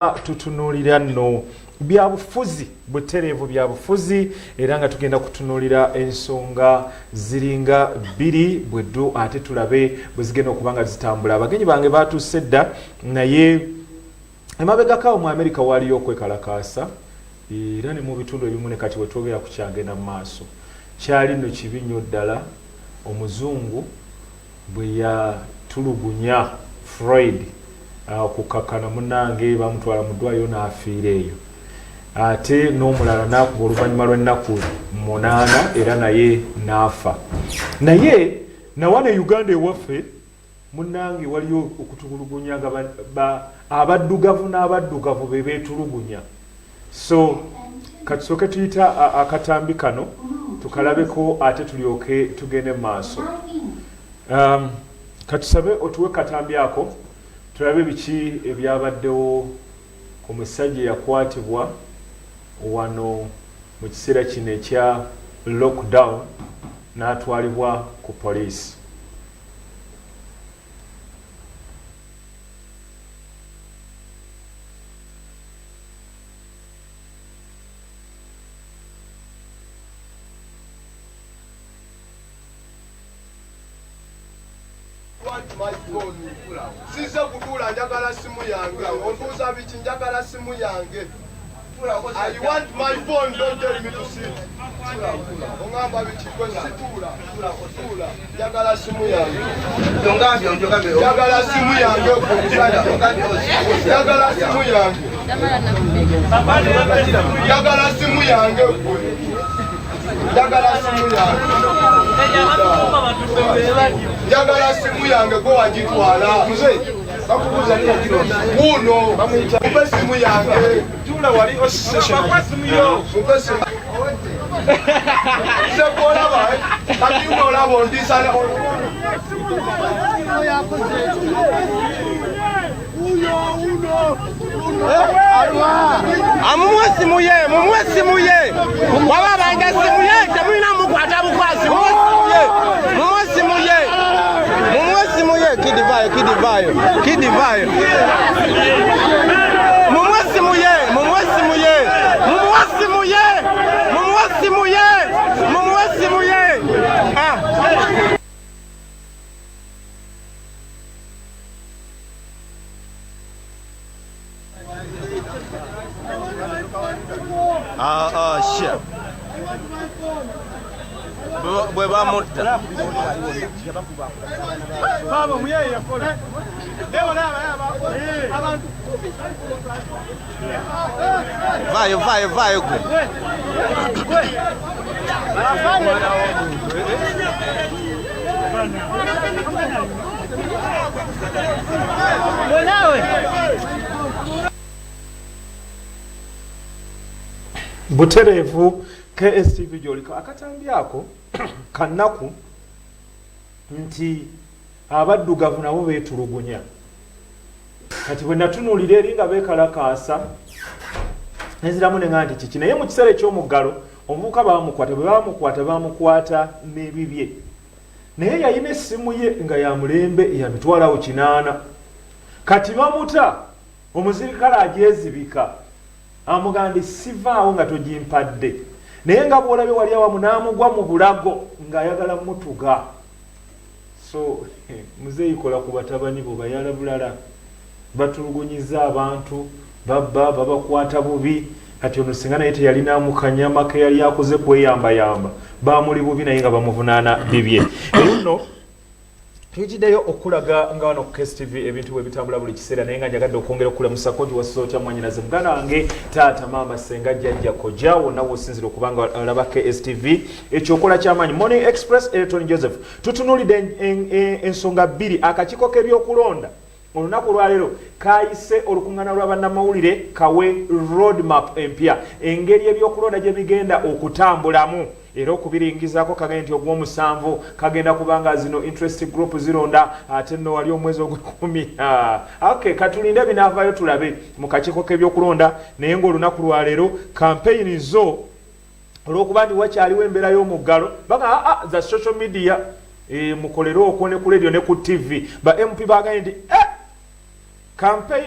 tutunulira nno byabufuzi butereevu byabufuzi era nga tugenda kutunulira ensonga ziringa bbiri bweddu ate tulabe bwe zigenda okuba nga zitambula. Abagenyi bange batuuse dda naye emabegako mu Amerika waliyo okwekalakaasa era ne mu bitundu ebimu ne kati wetwogera ku kyagenda mu maaso kyali nno kibi nnyo ddala omuzungu bwe yatulugunya Freud kukakana munange bamutwala mu ddwaliro n'afiira eyo ate n'omulala n'akuba oluvannyuma lw'ennaku 8 era naye n'afa. Naye nawane Uganda ewaffe munange waliyo okutulugunya abaddugavu n'abaddugavu be beetulugunya. So katusooke tuyita akatambi kano tukalabeko ate tulyoke tugende mu maaso. Katusabe otuwe katambi ako tulabe biki ebyabaddewo ku musajja yakwatibwa wano mu kiseera kino ekya lockdown n'atwalibwa ku poliisi. Siza kutula njagala simu yange ontuuza biki njagala simu yange. I want my phone, don't tell me to sit. Ongamba biki situla njagala simu yange. Njagala simu yange njagala simu yange. Njagala simu yange njagala simu yange. Njagala simu yange ko wagitwala. Uno mupe simu yange. Tula wali osisession. Mupe simu. Sekola ba. Kati unola bondisana. Amumwe simu ye, mumwe simu ye. Waba banga simu ye, temulina mukwata bukwasi. Mumwe simu ye. Mumwe simu ye, kidivayo. Mumwe simu ye, mumwe simu ye. Mumwe simu ye. Mumwe simu ye. Mumwe simu ye. Shit. Bwe bamutta baba muyeye yakola leo abantu vayo gwe butereevu KSTV gyolika akatambi ako kannaku nti abaddugavu nabo beetulugunya. Kati bwe natunuulira eri nga beekalakaasa nenziramu ne nga nti kiki naye mu kiseera eky'omuggalo omuvubuka bamukwata n'ebibye naye yalina essimu ye nga ya mulembe ya mitwalo 8. Kati bamuta omuzirikale agyezibika amugandi sivaawo nga togimpadde naye nga bwolabye wali awamu n'amugwa mu bulago ng'ayagala mutuga. So muzeeyikola ku batabani bo bayala bulala batulugunyiza abantu babba babakwata bubi. Kati ono singa naye teyalina mukanyama ke yali akoze kweyambayamba bamuli bubi naye nga bamuvunaana bibye. Eyo nno tujiddeyo okulaga nga wano ku KSTV ebintu bwe bitambula buli kiseera naye nga njagadde okwongera okulamusa kodi wa sookya mwannyinaze muganda wange taata maama senga jjajja kojja wonna wosinzira okuba nga olaba KSTV ekyokola ky'amaanyi. Morning Express Elton Joseph tutunuulidde ensonga bbiri. Akakiiko k'ebyokulonda olunaku lwaleero kayise olukuŋŋaana lwa bannamawulire kawe roadmap empya engeri ebyokulonda gye bigenda okutambulamu era okubiringizaako kagenda nti ogw'omusanvu kagenda kubanga zino interest group zironda ate nno wali omwezi ogw'10. Okay, katulinde binaavaayo tulabe mu kakiiko k'ebyokulonda naye ng'olunaku lwaleero campaign zo olw'okuba nti wakyaliwo embeera y'omuggalo baga za social media mukolere okwo ne ku radio ne ku TV ba MP bagambye nti campaign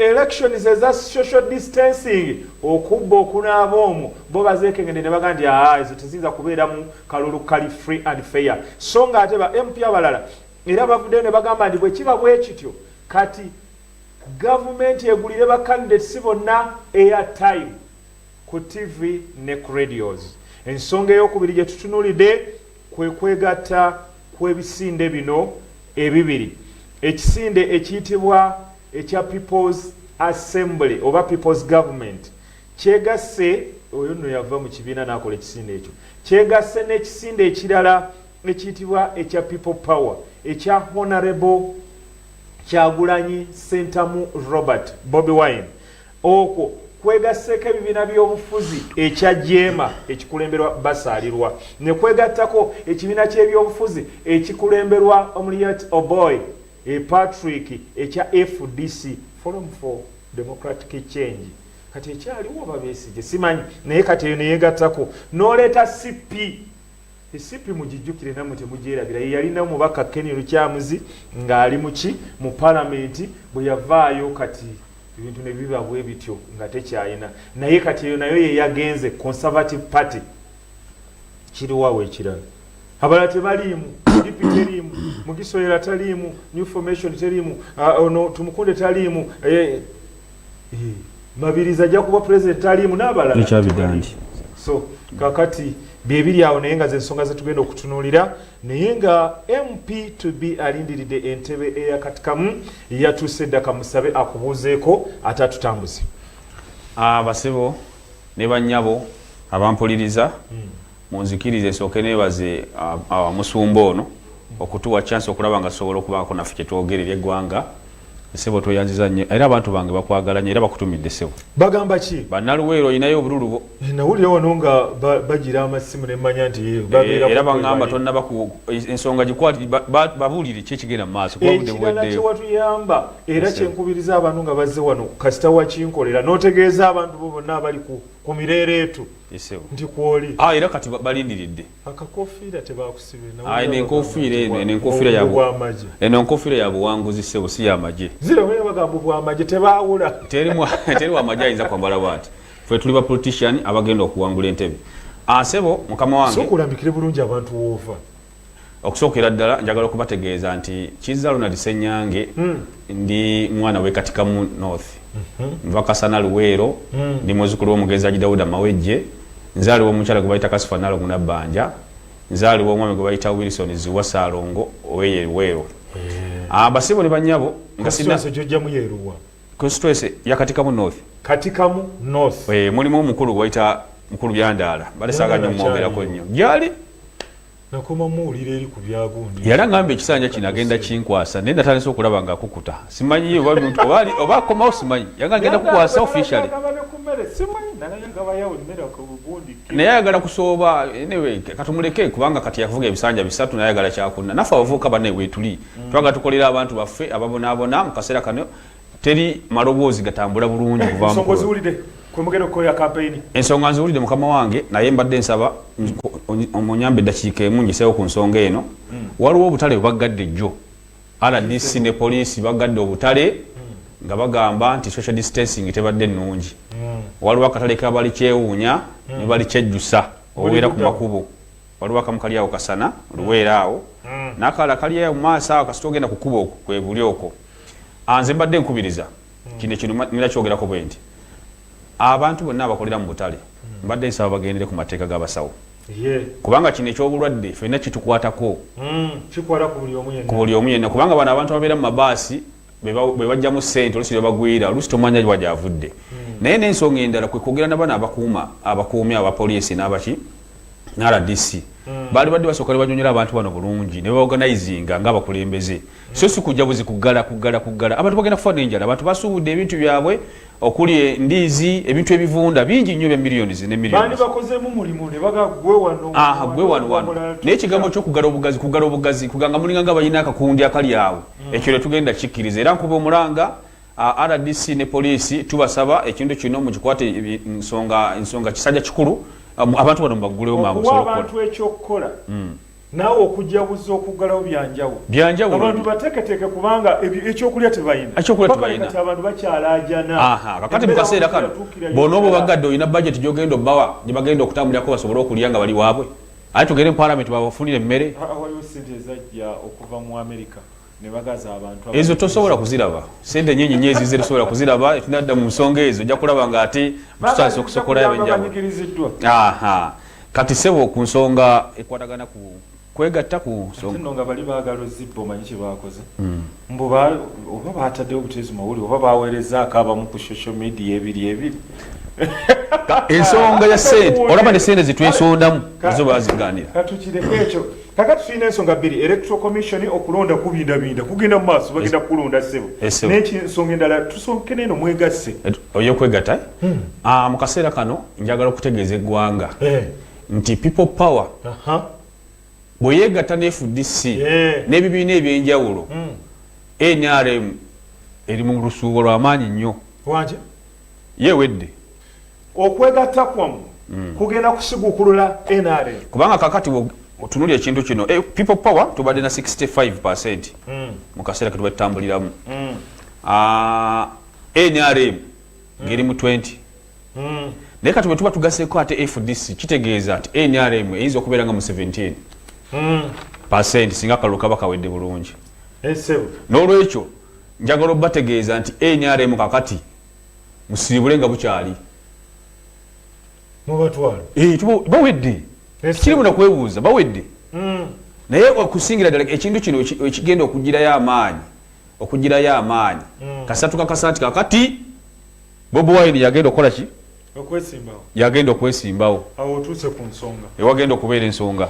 elections eza social distancing okubba okunaaba omwo bo bazeekengende ne bagandi ezo teziyinza kubeera mu kalulu kali free and fair so nga ate ba MP abalala era bavuddeyo ne bagamba nti bwe kiba bwe kityo kati gavumenti egulire ba candidates bonna airtime ku TV ne ku radios. Ensonga ey'okubiri gye tutunuulidde kwe kwegatta kw'ebisinde bino ebibiri. Ekisinde ekiyitibwa ekya People's Assembly oba People's Government kyegasse oyo nno yava mu kibiina n'akola ekisinde ekyo kyegasse n'ekisinde ekirala ekiyitibwa ekya People Power ekya Honorable Kyagulanyi Ssentamu Robert Bobi Wine okwo kwegasseko ebibiina by'obufuzi ekya Jema ekikulemberwa basaalirwa ne kwegattako ekibiina ky'ebyobufuzi ekikulemberwa Omuriat Oboy Patrick ekya FDC Forum for Democratic Change kati ekyaliwo babeesige simanyi naye kati eyo neyegattako n'oleeta CP CP mugijjukire namwe temugyerabira ye yalina omubaka Ken Lukyamuzi ng'ali muki mu palamenti bwe yavaayo kati ebintu ne biba bwe bityo nga tekyayina naye kati eyo nayo ye yagenze Conservative Party kiriwawe ekirala abalala tebaliimu DP teriimu Mugisoera taliimu New Formation teriimu ono Tumukunde taliimu Mabiriza ajja kuba president taliimu n'abalala so kakati byebiri awo naye nga z'ensonga zetugenda okutunuulira naye nga MP to be alindiridde entebe eyakatikamu yatuuse eddaka musabe akubuuzeeko ate atutambuze basibo ne bannyabo abampuliriza munzikirize nsooke neebaze musumba ono okutuwa chance okulaba nga sobola okubaako naffe kyetwogerera eggwanga sebo toyanziza nnyo era abantu bange bakwagala nnyo era bakutumidde sebo bagamba ki bannaluweero olinayo obululu nawulira wano nga bagira amasimu ne mmanya nti era baŋŋamba tonnaba ensonga gikwati babuulire ki ekigenda mu maaso ekirala kyewatuyamba era kyenkubiriza abantu nga bazze wano kasita wakinkolera n'otegeeza abantu bo bonna abali ku mireereetu nti kwoli era kati balindiridde akakofiira tebakusibye eno enkofiira ya buwanguzi sebo si yamagye zirawe bagamba bwamagye tebaawula teri wamagye ayinza kwambala bwati ffe tuli ba politician abagenda okuwangula entebe sebo mukama wange sokulambikire bulungi abantu woofa okusookera ddala njagala okubategeeza nti Kizza Ronald Ssenyange ndi mwana w'ekatikamu North nva Kasana Luweero ndi muzzukulu w'omugenzi Haji Dawuda Mawejje nzaalibwa omukyala gwe bayita Kasifa Nalongo Nabbanja nzaalibwa omwami gwe bayita Wilson Ziwa Saalongo ow'eye Luweero basibo ne bannyabo nga constituency ya Katikamu North mulimu omukulu gwe bayita mukulu Byandaala balesaaga nnyo mwongerako nnyo gyali nakoma muwulira eri ku byagundi yali ngamba ekisanja kino agenda kinkwasa naye natandise okulaba nga akukuta simanyi oba akomawo simanyi yanga agenda kukwasa officially naye ayagala kusooba anyway katumuleke kubanga kati yavuga ebisanja bisatu naye ayagala kyakunna naffe abavubuka banne weetuli twagala tukolera abantu baffe ababonaabona mu kaseera kano teri maloboozi gatambula bulungi ensonga nziwulidde mukama wange naye mbadde nsaba omunyambe eddakiika emu njiseewo ku nsonga eno waliwo obutale bwebaggadde jjo RDC ne poliisi baggadde obutale nga bagamba nti social distancing tebadde nnungi waliwo akatale kabali kyewuunya ne bali kyejjusa obeera ku makubo waliwo akamu kali awo Kasana Luweero awo n'akalala kali awo mu maaso awo kasita ogenda ku kubo okwo kwe buli okwo nze mbadde nkubiriza kino mira kyogerako bwe nti abantu bonna abakolera mu butale mbadde nsaba bagendere ku mateeka g'abasawo kubanga kino ekyobulwadde ffenna kitukwatako ku buli omu yenna kubanga bano abantu ababeera mu mabaasi bwe bajjamu ssente oluusi ne bagwira oluusi tomanya wajavudde naye n'ensonga endala kwe kwogera nabano abakuumi abapoliisi n'abaki RDC baali badde basooka ne banyonyera abantu bano bulungi ne baorganizinga ng'abakulembeze so si kujja buzi kuggala abantu bagenda kufuna enjala abantu basuubudde ebintu byabwe okuli endiizi ebintu ebivunda bingi nnyo bya millions ne millions bakozeemu mulimu ne bagagwe wano naye ekigambo ky'okugala obugazi kuganga mulinga nga balina akakundi akali awo ekyo le tugenda kikkiriza era nkuba omulanga RDC ne poliisi tubasaba ekintu kino mukikwate ensonga kisajja kikulu abantu bano mbagulewo mangu abantu ekyokukola naawe okujabuza okuggalawo byanjawulo abantu bateeketeeke kubanga ekyokulya tebalina kati abantu bakyalaajana kakati mu kaseera kano bonooba bagadde olina budget gyogenda obbawa gye bagenda okutambulirako basobole okulya nga bali waabwe ate tugende mu parliament babafunire emmere waliwo sente ezajja okuva mu America ne bagaza abantu ezo tosobola kuziraba sente nyinyi nnyo ezize tosobola kuziraba etunadda mu nsonga ezo ojja kulaba nga ate tutandise okusokolayo ab'enjawulo kati sebo ku nsonga ekwatagana ku kwegatta ku nsonga nga bali baagala ozibba omanyi kye baakoze mbu oba baataddewo buteezi mawuli oba baweerezaako abamu ku social media ebiri ensonga ya sente olaba ne sente zitwesondamu nazo baziganira katukireko ekyo kakati tulina ensonga bbiri electoral commission okulonda kubindabinda kugenda mu maaso bagenda kulonda ssebo n'ensonga endala tusonke eno mwegasse oyo okwegatta mu kaseera kano njagala okutegeeza eggwanga nti people power bwe yeegatta ne FDC n'ebibiina ebyenjawulo NRM eri mu lusuubo lw'amaanyi nnyo yeewedde okwegatta kwamu kugenda kusiguukulula NRM kubanga kakati otunulya ekintu kino people power tubadde na 65% mu kaseera ke tubetambuliramu NRM ngeri mu 20 naye kati bwe tuba tugaseeko ate FDC kitegeeza ati NRM eyinza okubeera nga mu 17% singa akalulu kaba kawedde bulungi n'olwekyo njagala obbategeeza nti NRM kakati musiibule nga bukyali bawedde kiri muna kwebuuza bawedde naye okusingira ddala ekintu kino ekigenda okugirayo amaanyi kasatu kakasa nti kakati Bobi Wine yagenda okukola ki yagenda okwesimbawo awo otuuse ku nsonga ewagenda okubeera ensonga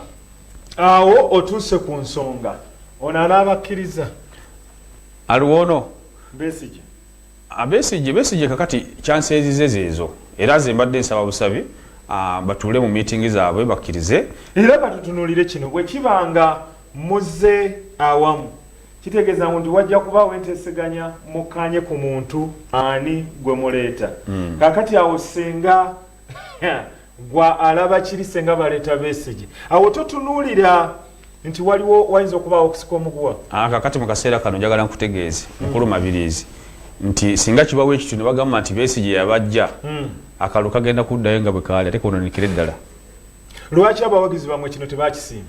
awo otuuse ku nsonga ono anaabakkiriza aliwono Besigye Besigye kakati kyanseezize zeezo era ze mbadde nsaba busabi batuule mu meeting zaabwe bakkirize era batutunuulire kino bwe kibanga muzze awamu kitegeeza nti wajja kubaawo enteeseganya mukkanye ku muntu ani gwe muleeta kakati awo senga gwa alaba kiri senga baleeta Besigye awo totunuulira nti wayinza okubaawo okusika omuguwa kakati mu kaseera kano njagala nkutegeeze mukulu Mabirizi nti singa kibawo ekito ne bagamba nti Besigye yabajja akalu kagenda kuddayo nga bwe kaali ate kunonikire ddala lwaki abawagizi bamwe kino tebakisimba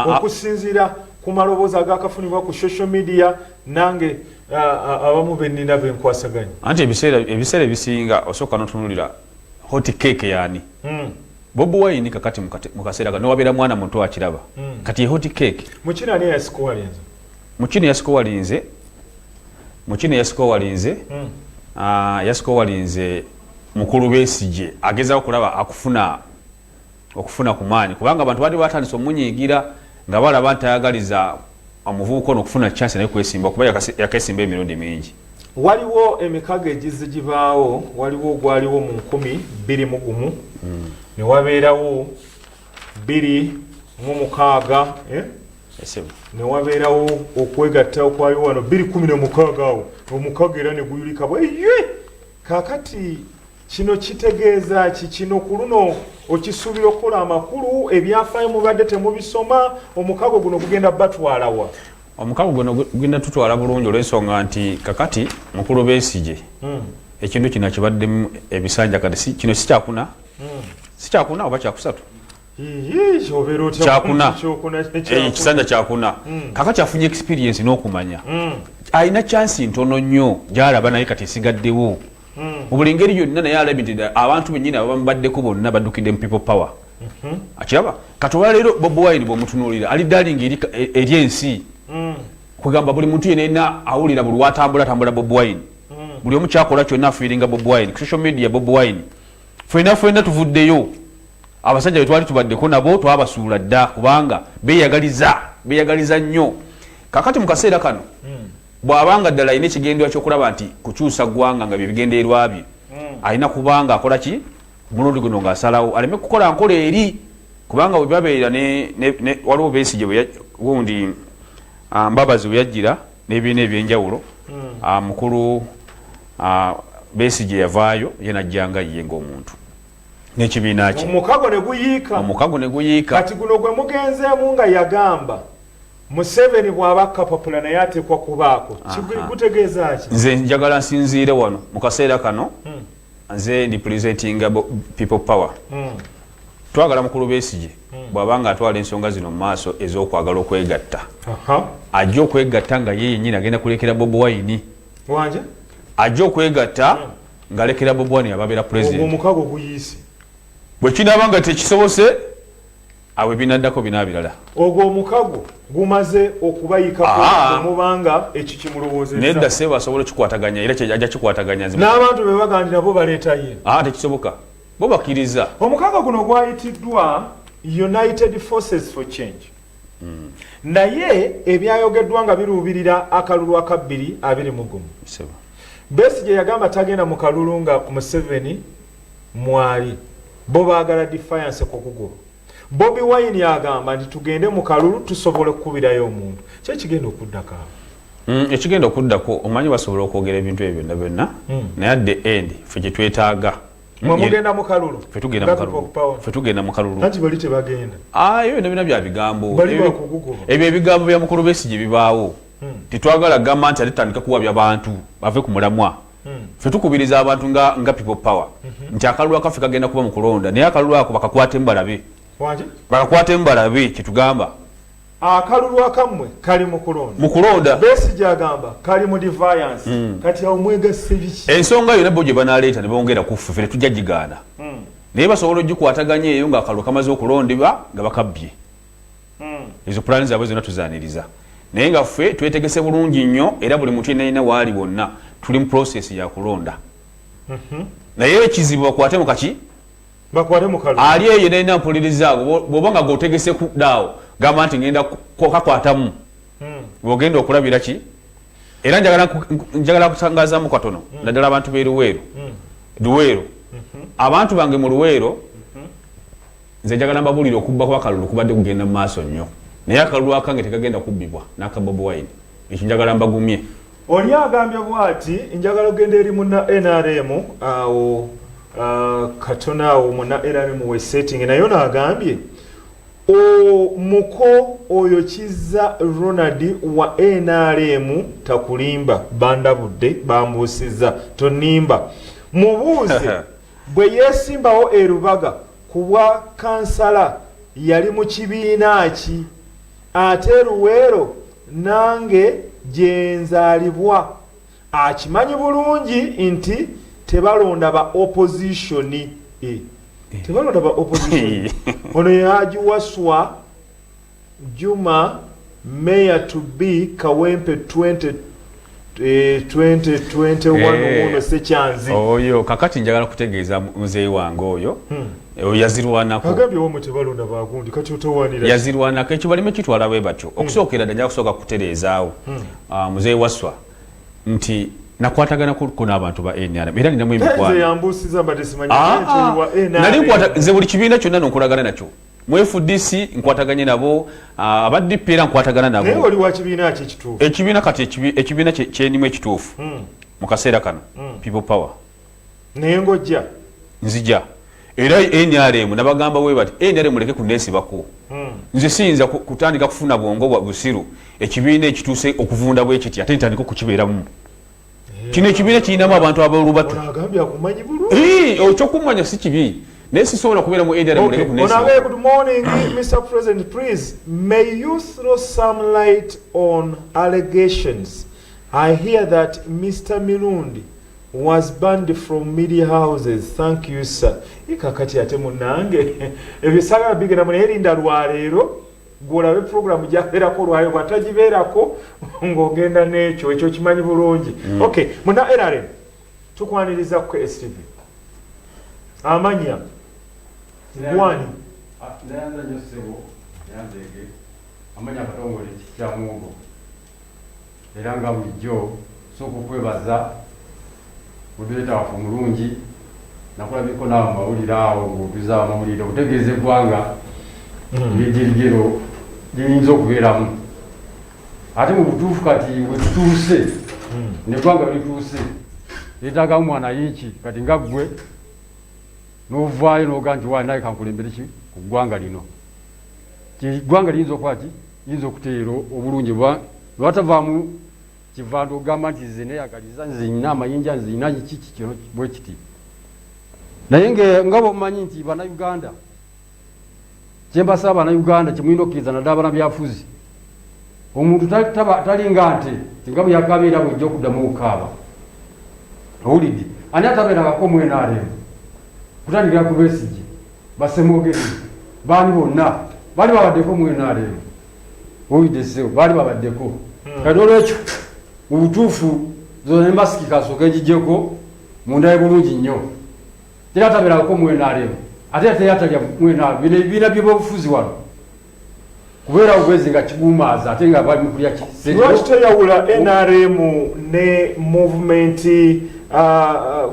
okusinziira ku maloboozi agakafunibwa ku social media nange abamu bennina benkwasaganya anti ebiseera ebisinga osooka notunulira hoti cake yaani Bobi Wine kakati mu kaseera kano wabeera mwana muto akiraba kati ye hoti cake mukino ani yasikowalinze yasikowalinze mukulu Besigye agezaako kulaba okufuna ku maanyi kubanga abantu baali batandise omunyiigira nga balaba nti ayagaliza omuvubuka ono okufuna chance naye kwesimba kuba yakesimba emirundi mingi waliwo emikago egizigibaawo waliwo ogwaliwo mu 2021 ne wabeerawo 2016 ne wabeerawo okwegatta okwaliwo wano 2016 awo omukago era ne guyulika kakati kino kitegeeza kino ku luno okisuubira okukola amakulu ebyafaayo mubadde temubisoma omukago guno gugenda batwalawa omukago guno gugenda tutwala bulungi olw'ensonga nti kakati mukulu Besigye ekintu kino kibaddemu ebisanja kati kino sikyakuna oba kyakusatu ekisanja kyakuna kakati afunye experience n'okumanya alina chansi ntono nnyo gyalaba naye kati esigaddewo mu buli ngeri yonna naye alabye nti abantu bennyini abamubaddeko bonna baddukidde mu people power akiraba kati olwaleero Bobi Wine bw'omutunuulira ali darling eri ensi kugamba buli muntu yenna awulira buli watambula Bobi Wine buli omu kyakola kyonna afiiringa Bobi Wine ku social media Bobi Wine ffenna tuvuddeyo abasajja betwali tubaddeko nabo twabasuula dda kubanga beeyagaliza nnyo kakati mu kaseera kano bw'abanga ddala alina ekigendwa ky'okulaba nti kukyusa ggwanga nga byebigendererwa bye alina kubanga akola ki mulundi guno ng'asalawo aleme kukola nkola eri kubanga bwe babeera waliwo Besigye wundi Mbabazi bwe yajjira n'ebibiina ebyenjawulo mukulu Besigye yavaayo ye najjanga ye ng'omuntu n'ekibiina kye omukago ne guyiika kati guno gwe mugenzeemu nga yagamba Museveni bw'aba kapapula naye ateekwa kubaako gutegeeza ki nze njagala nsinziire wano mu kaseera kano nze ndi presentinga people power twagala mukulu Besigye bw'aba nga atwala ensonga zino mu maaso ez'okwagala okwegatta ajja okwegatta nga ye yennyini agenda kulekera Bobi Wine wanje ajja okwegatta ng'alekera Bobi Wine ababeera president omukago guyiise bwe kinaaba nga tekisobose awe binaddako bina birala ogwo omukago gumaze okubayikako omubanga ekyo kimulowoozeeza nedda sebo asobola okikwataganya era ajja kikwataganya n'abantu be bagandi nabo baleeta ye tekisoboka bo bakkiriza omukago guno gwayitiddwa United Forces for Change naye ebyayogeddwa nga biruubirira akalulu akabbiri 21 Besigye yagamba tagenda mu kalulu nga Museveni mwali bo baagala defiance kukugo Bobi Wine yagamba nti tugende mu kalulu tusobole okubirayo omuntu kye kigenda okuddako ekigenda okuddako omanyi basobola okwogera ebintu ebyo byonna byonna naye at the end fe gye twetaaga mugenda mu kalulu fe tugenda mu kalulu nanti bali tebagenda ebyo byonna bya bigambo ebyo ebigambo bya mukulu Besigye bibaawo titwagala gamba nti alitandika kuwabya abantu bave ku mulamwa fe tukubiriza abantu nga people power nti akalulu akaffe kagenda kuba mu kulonda naye akalulu ako bakakwate mbalabe bakakwate mbalabe kitugamba akalulu akammwe kali mu kulonda Besigye agamba kali mu defiance kati awo mwegase biki ensonga yonna bo gye banaleeta ne bongera kuffe fe tujja gigaana naye basobola ogikwataganya eyo nga akalulu kamaze okulondebwa nga bakabbye ezo pulaani zaabwe zonna tuzaaniriza naye nga ffe twetegese bulungi nnyo era buli muntu yenayina waali wonna tuli mu process ya kulonda naye ekizibu bakwate mu kaki ali eyo nayina mpuliriza bw'oba nga g'otegese kuddaawo gamba nti ngenda kakwatamu bw'ogenda okulabira ki era njagala kutangazaamu katono naddala abantu b'e Luweero abantu bange mu Luweero nze njagala mbabuulire okubbako akalulu kubadde kugenda mu maaso nnyo naye akalulu akange tekagenda kubbibwa n'aka Bobi Wine ekyo njagala mbagumye oli agambye bw'ati njagala ogenda eri muna NRM awo katona awo muna NRM we setting naye n'agambye muko oyo Kizza Ronald wa NRM takulimba bandabudde bambuusiza tonimba mubuuze bwe yeesimbawo e Rubaga kubwa kansala yali mu kibiina ki ate Luweero nange gyenzaalibwa akimanyi bulungi nti tebalonda ba opposition tebalonda ba opposition ono yagiwaswa Juma mayor to be Kawempe 2021 ono sekyanzi oyo kakati njagala kutegeeza muzeeyi wange oyo yazirwanako agambye womu tebalonda bagundi kati otowanira yazirwanako ekyo balime kitwala bwe batyo okusookera ddala kusooka kutereezaawo muzeeyi waswa nti nakwatagana ko n'abantu ba NRM era ninamu emikwano yambuusiza mbadde simanyi nali nze buli kibiina kyonna nonkolagana nakyo mu FDC nkwataganye nabo aba DP era nkwatagana nabo naye oli wa kibiina ki ekituufu ekibiina kati ekibiina kyenimu ekituufu mu kaseera kano people power naye ng'ojja nzija era NRM nabagamba bwe bati NRM muleke kunneesibako nze siyinza kutandika kufuna bwongo bwa busiru ekibiina ekituuse okuvunda bwe kiti ate ntandika okukibeeramu kino ekibiina kirinamu abantu abalubatu ekyokumanya si kibi naye sisobola kubeera mu NRM muleke kunneesibako. Good morning, Mr. President. Please, may you throw some light on allegations. I hear that Mr. Mirundi was banned from media houses. Thank you, sir. Ikakati ate munange ebisagala bigenda mu erinda lwaleero gwolabe programu gyabeerako lwaleero bwatagibeerako ng'ogenda n'ekyo ekyo kimanyi bulungi. Okay, muna NRM tukwaniriza ku STV amanya gwani nayanza nnyo ssebo yanzege amanya akatongole kya Mungu era nga bulijjo sooka okwebaza mudireeta waffe omulungi nakulabiko naawe mawulire awo ng'otuza amawulire okutegeeza eggwanga eby'ejjerigero liyinza okubeeramu ate mu butuufu kati we tutuuse neggwanga lituuse yeetaagamu mwana yiiki kati nga ggwe n'ovaayo n'oga nti waayi naye kankulembere ki ku ggwanga lino eggwanga liyinza okuba ki liyinza okuteera obulungi lwatavaamu kivanda ogamba nti nze neyagaliza nze nyina amayinja nze nyina kiki kino bwe kiti naye nga bomumanyi nti bannayuganda kyembasaba bannayuganda kyemulina okkiriza naddala bannabyafuzi omuntu talinga nte tinga bwe yakabeera bwejja okuddamu okukaaba owulidde ani atabeerangako mwenaremu kutandikira ku Besigye basemogeri baani bonna baali babaddeko mwenaremu owulidde sewo baali babaddeko kati olwekyo mu butuufu zona emasiki kasooka enjijjeko mundaye bulungi nnyo tera atabeerangako mwenaremu ate teyatalya mwenaremu bino ebibiina by'ebyobufuzi wano kubeera obwezi nga kiguumaaza ate nga bali mukulya lwaki toyawula NRM ne movement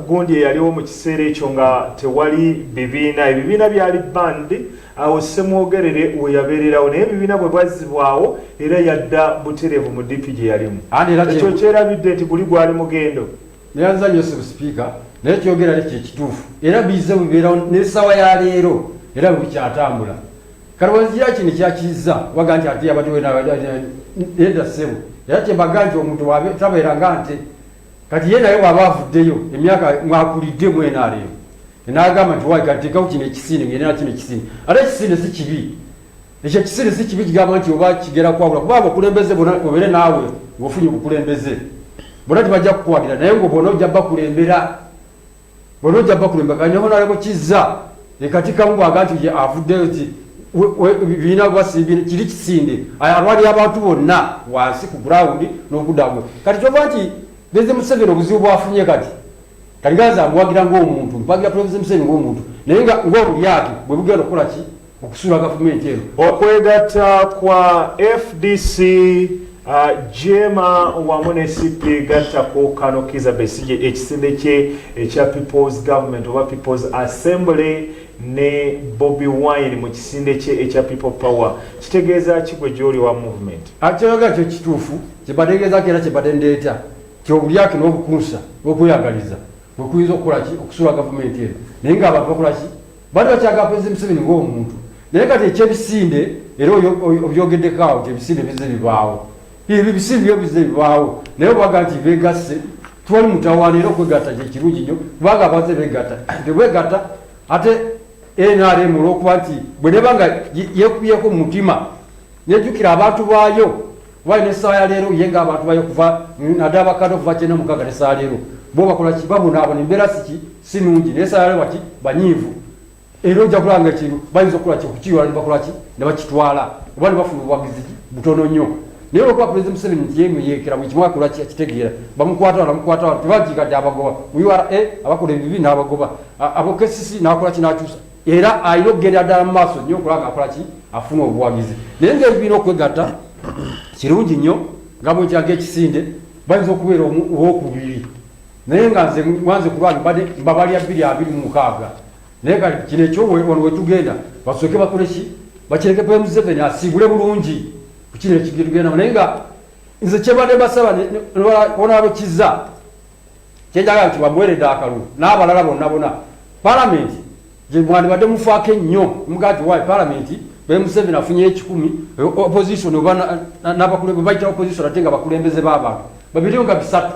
gundi eyaliwo mu kiseera ekyo nga tewali ebibiina byali bandi awo Ssemwogerere we yabeererawo naye ebibiina bwe bwazzibwawo era yadda butereevu mu DP gye yalimu ekyo kyerabidde nti guli gwali mugendo neyanza Joseph Speaker naye kyogera nekyo ekituufu era bize bubeerawo n'essaawa ya leero era bukyatambula kalowooza kino kyakiza waga nti ate yabadde ssebo era kyembaga nti omuntu tabeeranga nte kati ye naye waba avuddeyo emyaka mwakulidde mwenaleero n'agamba nti wayi kati tekawo kino ekisinde ngenda kino ekisinde ate ekisinde si kibi ekyo ekisinde si kibi kigamba nti oba kigera kwabula kuba abakulembeze bona obeere naawe ng'ofunye obukulembeze bona tibajja kukuwagira naye ngo bona ojja bakulembera kati nehonalebo kizza ekati kamu bwaga nti avuddeyo ti bibiina bwasiibine kiri kisinde alwali abantu bonna wansi ku ground n'okuddamu kati kyova nti President Museveni obuzibu bwafunye kati gaza amuwagira ng'omuntu mpagira President Museveni ng'omuntu naye nga ng'obulyake bwe bugenda okukola ki okusuula gavumenti eno okwegatta kwa FDC Jema wamu ne CP gattako Kano Kizza Besigye ekisinde kye ekya People's Government oba People's Assembly ne Bobi Wine mu kisinde kye ekya People Power kitegeeza kigwe gy'oli wa movement akyoga kyo kituufu kyebategeezako era kyebatendeeta kyobulyake n'obukunsa okweyagaliza bwekuyinza okukola ki okusuula gavumenti eno naye ng'abantu bakola ki bali bakyaga President Museveni ng'omuntu naye kati ekyebisinde era obyogeddeko awo nti ebisinde bize bibaawo ebyo ebisinde byo bize bibaawo naye obaga nti beegasse tuwali mutawaana era okwegatta kyekirungi nnyo kubanga abaze beegatta tebwegatta ate NRM olw'okuba nti bwe nebanga yeekubyeko mu mutima nejjukira abantu baayo wali n'essaawa ya leero ye ng'abantu bayo kuva naddala bakadde okuva 96 n'essaawa leero bo bakola ki babonaabona embeera si nungi naye essaawa ya leero bati banyiivu era ojja kulanga ekintu bayinza okukola ki okukiwala ne bakola ki ne bakitwala oba ne bafuna obuwagizi butono nnyo naye olwokuba President Museveni nti yeemuyeekera buli kimu akola kitegeera bamukwata tebagigadde abagoba URA abakola ebibi n'abagoba abokesisi n'akola ki n'akyusa era alina okugenda ddala mu maaso nnyo okulanga akola ki afuna obuwagizi naye ng'ebibiina okwegatta kirungi nnyo nga bwekyaga ekisinde bayinza okubeera owokubiri naye nga nze kuba mbabalya 226 naye kati kino ekyo wano wetugenda basooke bakole ki bakireke President Museveni asiibule bulungi ku kino ekigenda naye nga nze kyebadde basaba bonaabo kizza kyenjagala nti bamuweredde akalulu n'abalala bonna palamenti gye mwandibadde mufaako ennyo mugati wayi palamenti President Museveni afunye 10 opposition oba n'abakulembeze bayita opposition ate nga bakulembeze b'abantu babiri nga bisatu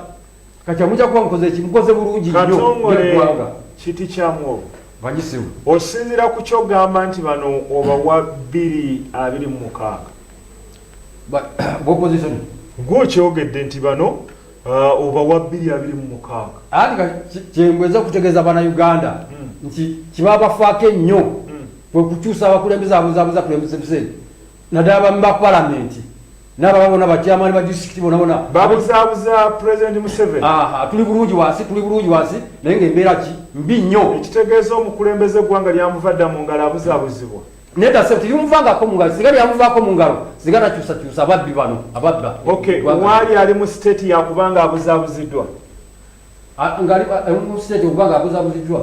kati amujja kuba mukoze bulungi nnyo kiti kyamu banyisibu osinzira ku kyogamba nti bano obawa 226 opposition gw'okyogedde nti bano obawa 226 ati kyembweza okutegeeza bannayuganda nti kibabafaako ennyo bwe kukyusa abakulembeze abuzaabuza kulembeze Museveni naddala bamu ba palamenti n'ababona bakyamaani ba disitulikiti bonabona babuzaabuza President Museveni tuli bulungi wansi naye ng'embeera ki mbi nnyo ekitegeeza omukulembeze eggwanga lyamuvadde mu ngalo abuzaabuzibwa nedase tirimuvangako mu ngalo singa lyamuvaako mu ngalo singa nakyusakyusa ababbi bano ababba waali ali mu state yakubanga abuzaabuziddwa mu state okubanga abuzaabuziddwa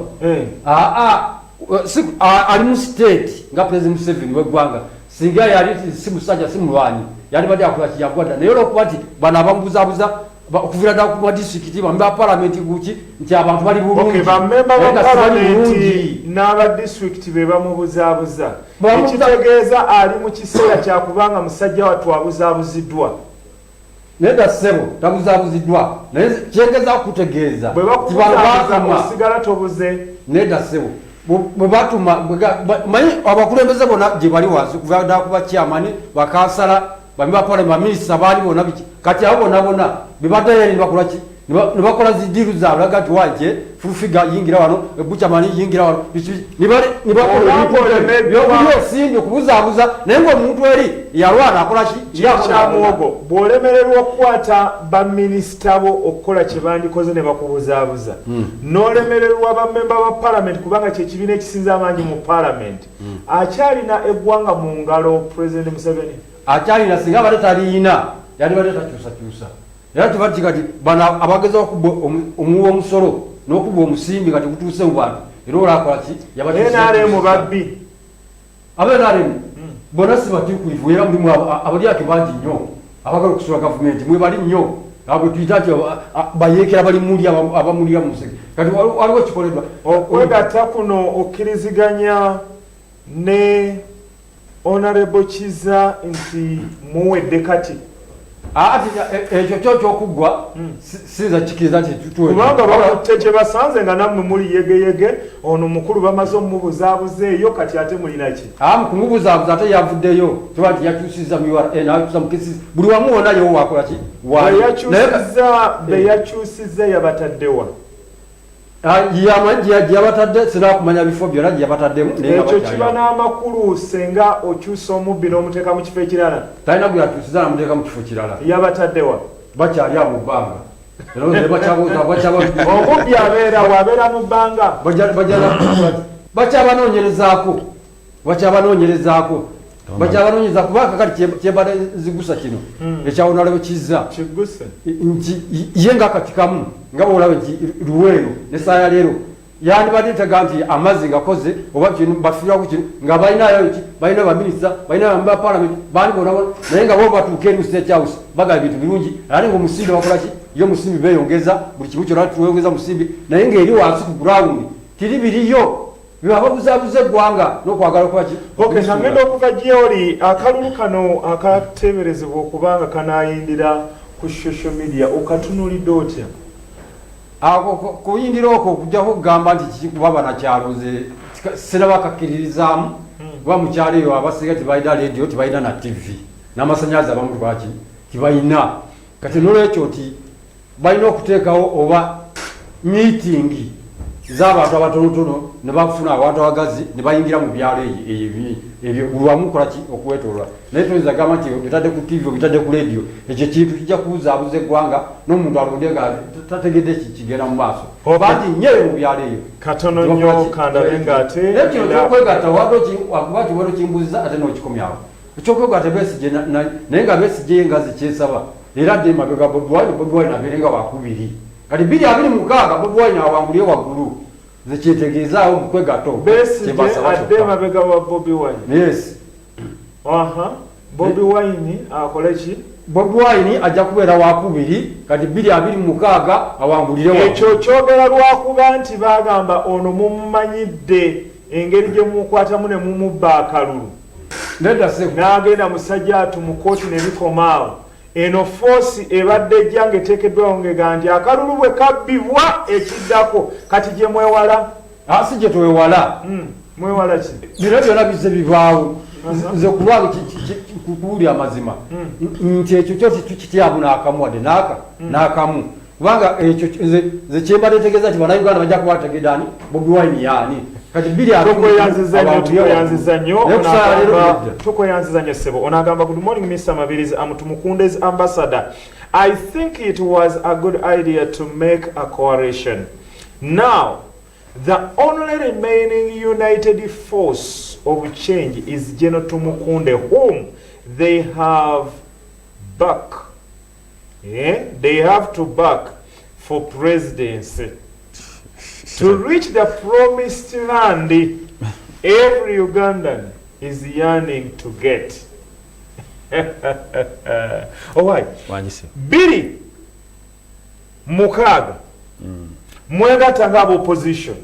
ali mu state nga President Museveni w'eggwanga singa yali si musajja si mulwanyi yali badde akola kiyagwadda naye olwokuba nti bano abamubuzaabuza okuvira ddala ku disitulikiti bamemba ba palamenti guki nti abantu bali bulungi bamemba ba palamenti n'aba disitulikiti be bamubuzaabuza ekitegeeza ali mu kiseera kyakubanga musajja wattu abuzaabuziddwa nedda ssebo tabuzaabuziddwa naye kyengezaako kutegeeza bwe bakubuzaabuza osigala tobuze nedda ssebo bwe batuma manyi abakulembeze bonna gye bali wansi kuva ddala ku bakyamani bakansala bamemba ba palamenti baminisita baali bonna biki kati abo bonna bebaddayo nibakolaki nibakola zidiru zaabwe laga nti wanje furufiga yingira wano buchamani yingira wano nibakola esimbi okubuzaabuza naye ng'omuntu eri yalwana akolaki kyamuwogo bw'olemererwa okukwata baminisita bo okukola kye bandikoze ne bakubuzaabuza n'olemererwa bamemba ba palamenti kubanga kyekibiina ekisinza amaanyi mu palamenti akyalina eggwanga mu ngalo pulezidenti Museveni akyalina singa abadde taliina yandibadde takyusakyusa era tubati kati bana abageza okuba omuwa omusolo n'okuba omusimbi kati gutuuse mu bantu era olakola ki NRM babbi NRM bona si batuukirivu era mulimu abalyake bangi nnyo abagala okusula gavumenti mwe bali nnyo abo tuyita nti bayeekera bali muli abamulira mu musege kati waliwo kikoleddwa okwegatta kuno okkiriziganya ne Honorable Kiza nti muwedde kati ati ekyo kyokuggwa sinza kikiriza nti kubanga bakutte kye basanze nga nammwe muli yegeyege ono mukulu bamaze omubuzaabuzeeyo kati ate mulina ki kumubuzaabuza ate yavuddeyo tuba nti yakyusiza nakyusa mukisi buli wamu wonayo wakola ki beyakyusiza yabataddewa yabatadde sinakumanya bifo byonna gyeyabataddemu ekyo kiba n'amakulu senga okyusa omubbi n'omuteeka mu kifo ekirala talina gwe yakyusiza namuteeka mu kifo kirala yabataddewa bakyali abo bbanga omubbi abeera mu bbanga bakyabanoonyerezaako kubanga kati kyebala zigusa kino ekyawonalabe kizza nti ye nga kati kamu nga bwolabe nti luweero nesaaya leero yandibadde tega nti amazzi ngakoze oba kino bafiiraku kino nga balinayo baminisita balina bamemba palamenti bandi bonabona naye nga bo batuuka eri mu state house bagala bintu birungi ate nga omusimbi bakolaki yo musimbi beeyongeza buli kimu kyona tuweyongeza musimbi naye ngaeri wansi ku gurawundi tiri biriyo babuzaabuza eggwanga n'okwagala kwaki nagenda okuva gyoli akalulu kano akateeberezebwa okubanga kanayindira ku social media okatunulidde otya kuyindira okwo okujjako okugamba nti kikikuba banakyaloze sinabakakkiririzaamu kuba mukyalo eyo abasinga tibalina radio tibalina na tv n'amasanyalaze abamu lwaki tibalina kati nolwekyo nti balina okuteekawo oba miitingi z'abantu abatonotono ne bafuna abantu abagazi ne bayingira mu byalo ebyo buli wamu kolaki okuwetoolwa naye toyinza gamba nti bitadde ku tv bitadde ku radio ekyo kintu kijja kubuzaabuza eggwanga n'omuntu alonde nga tategedde kigenda mu maaso banti nyewe mu byalo eyo katono nnyo kandabe ng'ate naye kino kyokwegatta wakuba kiwero kimbuziza ate n'okikomyawo ekyokwegatta Besigye naye nga Besigye engazi kyesaba era dde mabega Bobi Wine abeerenga wakubiri kati 226 Bobi Wine awangulye waggulu zekyetegeezaawo mu kwegatta Besigye adde mabega wa Bobi Wine yes Bobi Wine akole ki Bobi Wine ajja kubeera wakubiri kati 226 awangulire ekyo kyogera lwakuba nti bagamba ono mumumanyidde engeri gye mukwatamu ne mumubba akalulu n'agenda musajja atu mu kooti ne bikomaawo eno foosi ebadde ejjange eteekeddwawo ngega nti akalulu bwe kabbibwa ekiddako kati gye mwewala si gye twewala mwewala ki bino byonna bize bivaawo nze kulwalo kuwulira amazima nti ekyo kyo tukityamu n'akamu wadde n'akamu kubanga ekyo nze kyembadde tegeeza nti bannayuganda bajja kuba bategedde ani Bobi Wine yaani kati tukweyanziza nnyo ssebo onagamba good morning Mr. Mabirizi Tumukunde's ambassador. I think it was a good idea to make a coalition. Now the only remaining united force of change is General Tumukunde, whom they have back. They have to back for presidency. To reach the promised land, every Ugandan is yearning to get. Alright. Biri mukaaga mwegatta nga aba opposition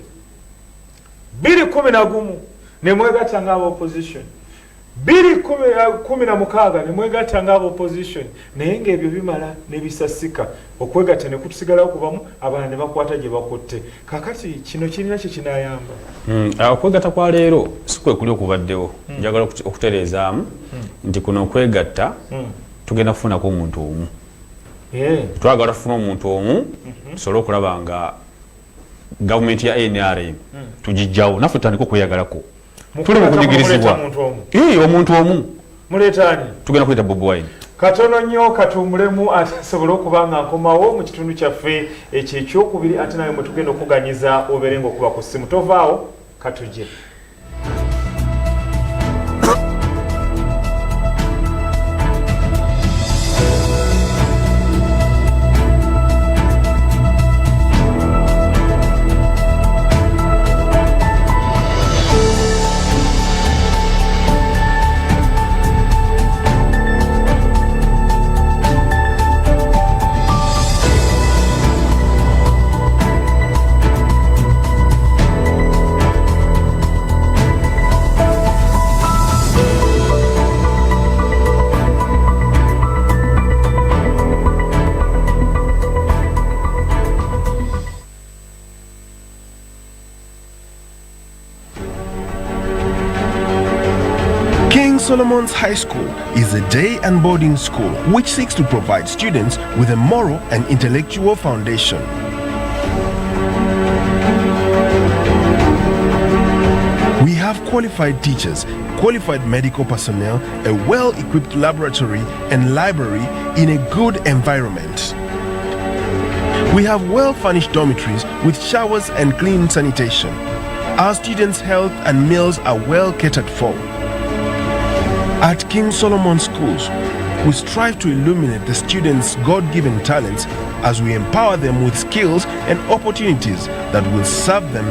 211 ne mwegatta nga aba opposition 216 ne mwegatta nga aba opposition naye ng'ebyo bimala ne bisasika okwegatta ne kutusigalawo kubamu abalala ne bakwata gye bakutte kakati kino kirina kye kinayamba okwegatta kwa leero si kwe kuli okubaddewo njagala okutereezaamu nti kuno okwegatta tugenda kufunako omuntu omu twagala tufuna omuntu omu tusobole okulaba nga gavumenti ya NRM tugijjawo naffe tutandika okweyagalako tuli mu kunyigirizibwa omuntu omu muleetaani tugenda kuyita Bobi Wine katono nnyo katumbulemu asobole okuba nga nkomawo mu kitundu kyaffe ekyo ekyokubiri ate nawe mwe tugenda okuganyiza obeere ng'okuba ku ssimu tovaawo katujje. Solomon's High School is a day and boarding school which seeks to provide students with a moral and intellectual foundation. We have qualified teachers, qualified medical personnel, a well-equipped laboratory and library in a good environment. We have well-furnished dormitories with showers and clean sanitation. Our students' health and meals are well catered for. At King Solomon Schools, we strive to illuminate the students' God-given talents as we empower them with skills and opportunities that will serve them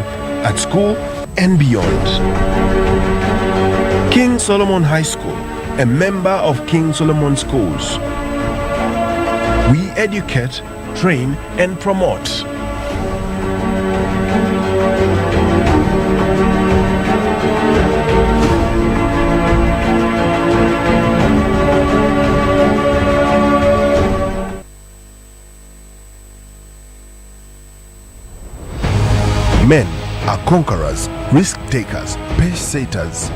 at school and beyond. King Solomon High School, a member of King Solomon Schools. We educate, train, and promote. Men are conquerors, risk takers, pace setters.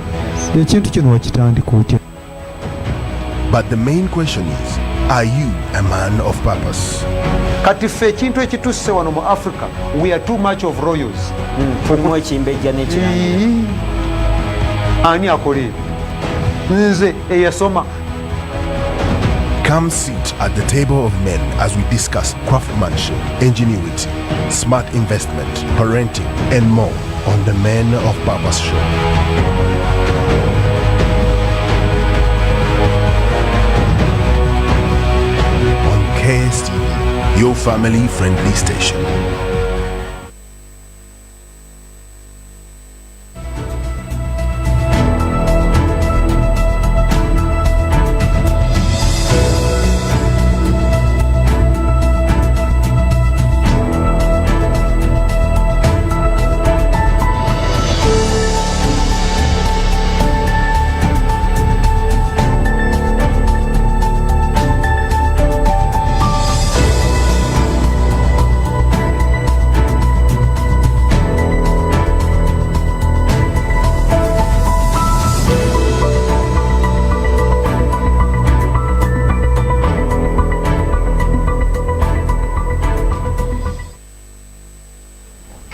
But the main question is, are you a man of purpose? Kati ffe ekintu ekitusse wano mu Africa, we are too much of royals. Ani akole nze eyasoma. Come sit at the table of men as we discuss craftsmanship, ingenuity, smart investment, parenting, and more on the Men of Purpose Show. On KSTV, your family-friendly station.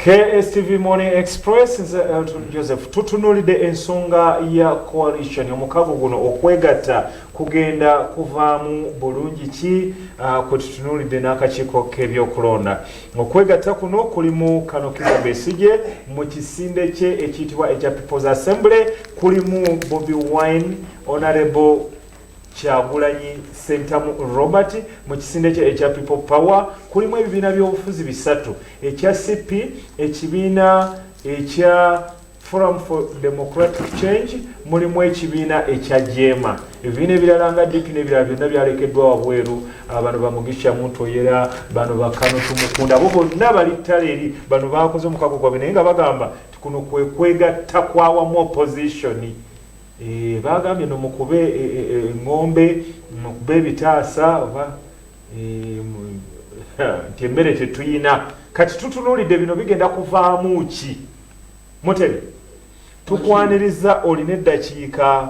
KSTV Morning Express nze Elton Joseph tutunulidde ensonga ya coalition omukago guno okwegatta kugenda kuvaamu bulungi ki kwe tutunulidde n'akakiiko k'ebyokulonda okwegatta kuno kulimu Kano Kizza Besigye mu kisinde kye ekiyitibwa ekya People's Assembly kulimu Bobi Wine Honorable Kyagulanyi Sentamu Robert mu kisinde kye ekya People Power kulimu ebibiina by'obufuzi bisatu ekya CP ekibiina ekya Forum for Democratic Change, mulimu ekibiina ekya Jema. Ebibiina ebirala nga DP n'ebirala byonna byalekeddwa wabweru, bano bamugisha muntu oyera, bano bakano tumukunda, bo bonna bali ttale eri, bano bakoze omukago gwabwe naye nga bagamba kuno kwe kwegatta kwawamu opposition. Bagambye no mukube ng'ombe, mukube ebitaasa oba nti emmere tetuyina. Kati tutunuulidde bino bigenda kuvaamu ki? Mutebe tukwaniriza olina eddakiika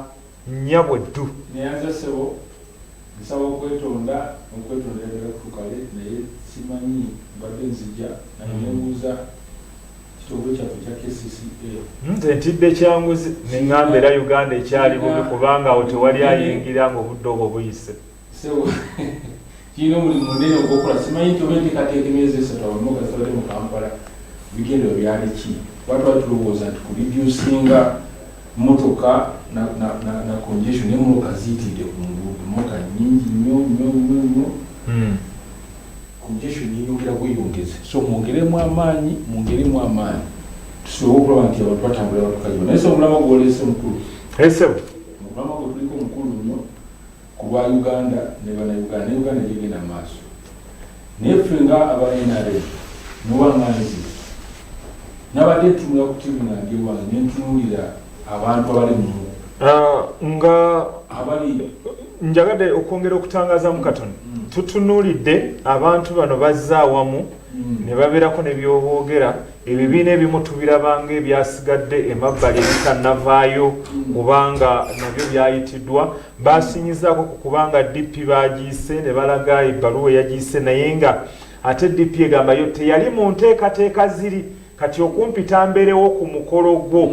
nnya bweddu. Neyanza sebo nsaba okwetonda ddala kutukale naye simanyi mbadde nzija nanebuuza kitongole kyaffe kya KCCA. Nze ntidde kyanguzi neŋŋamba era Uganda ekyali bubi kubanga awo tewali ayingira ng'obudde obwo buyise. Sebo kirina omulimu munene ogw'okola simanyi nti oba enteekateeka emyezi esatu abamu gasabadde mu Kampala bigendero byali ki? Watu tulowooza nti kulidyusinga motoka na congestion naye motoka ziyitiridde ku nguudo, motoka nyingi nnyo congestion yeyongera bweyongeze, so mwongeremu amaanyi tusobole okulaba nti abantu batambulira batukayo. Naye so omulama gwoleese mukulu, omulama gwe tuliko mukulu nnyo ku lwa Uganda ne bannayuganda, ne Uganda gyegenda mu maaso. Naye ffe nga aba NRM nowaŋŋanizibwa nabadde ntunula ku TV nange wange nentunuulira abantu abali nga abali njagadde okwongera okutangaazamu katono. Tutunuulidde abantu bano bazze awamu ne babeerako ne byoboogera, ebibiina ebimu tubirabanga ebyasigadde emabbali ebitannavaayo kubanga nabyo byayitiddwa. Basinyizaako ku kubanga DP bagiise ne balaga ebbaluwa eyagiise, naye nga ate DP egamba yo teyali mu nteekateeka ziri kati okumpita mbeerewo ku mukolo gwo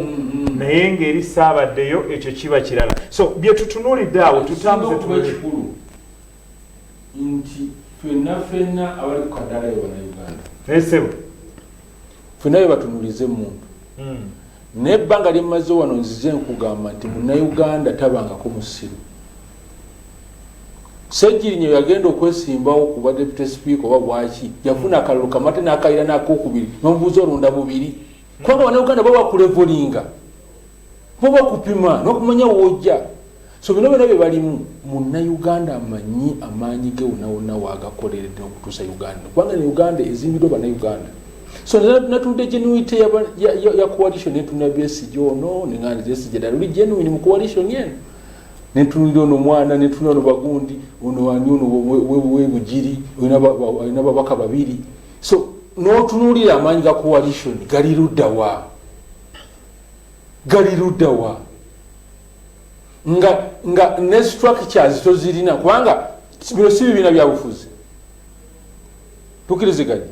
naye ng'eri saabaddeyo ekyo kiba kirala. So bye tutunuulidde awo tutambuze kikulu nti ffenna abali ku kadaala yo bannayuganda esebo ffenna bye batunuulize muntu naye ebbanga lye mmaze wano nzize nkugamba nti munnayuganda tabangako musiru. Sejjirinyo yagenda okwesimbawo kuba deputy speaker oba bwaki yafuna akalulu kamate n'akayira n'akokubiri n'omubuuza olunda bubiri kubanga bannayuganda baba bakulevolinga baba bakupima n'okumanya wojja. So bino bye balimu munnayuganda amanyi amaanyi ge wonna waagakoleredde okutuusa Uganda kubanga ne Uganda ezimbiddwa bannayuganda. So natudde genuity ya coalition netuna Besigye ono neŋŋanda Besigye ddala oli genuine mu coalition yenu netunulira ono mwana netunulira ono bagundi ono wani ono webugiri olina babaka babiri. So n'otunuulira amaanyi ga coalition gali luddawa nga ne structures tozirina kubanga bino si bibiina byabufuzi tukiriziganye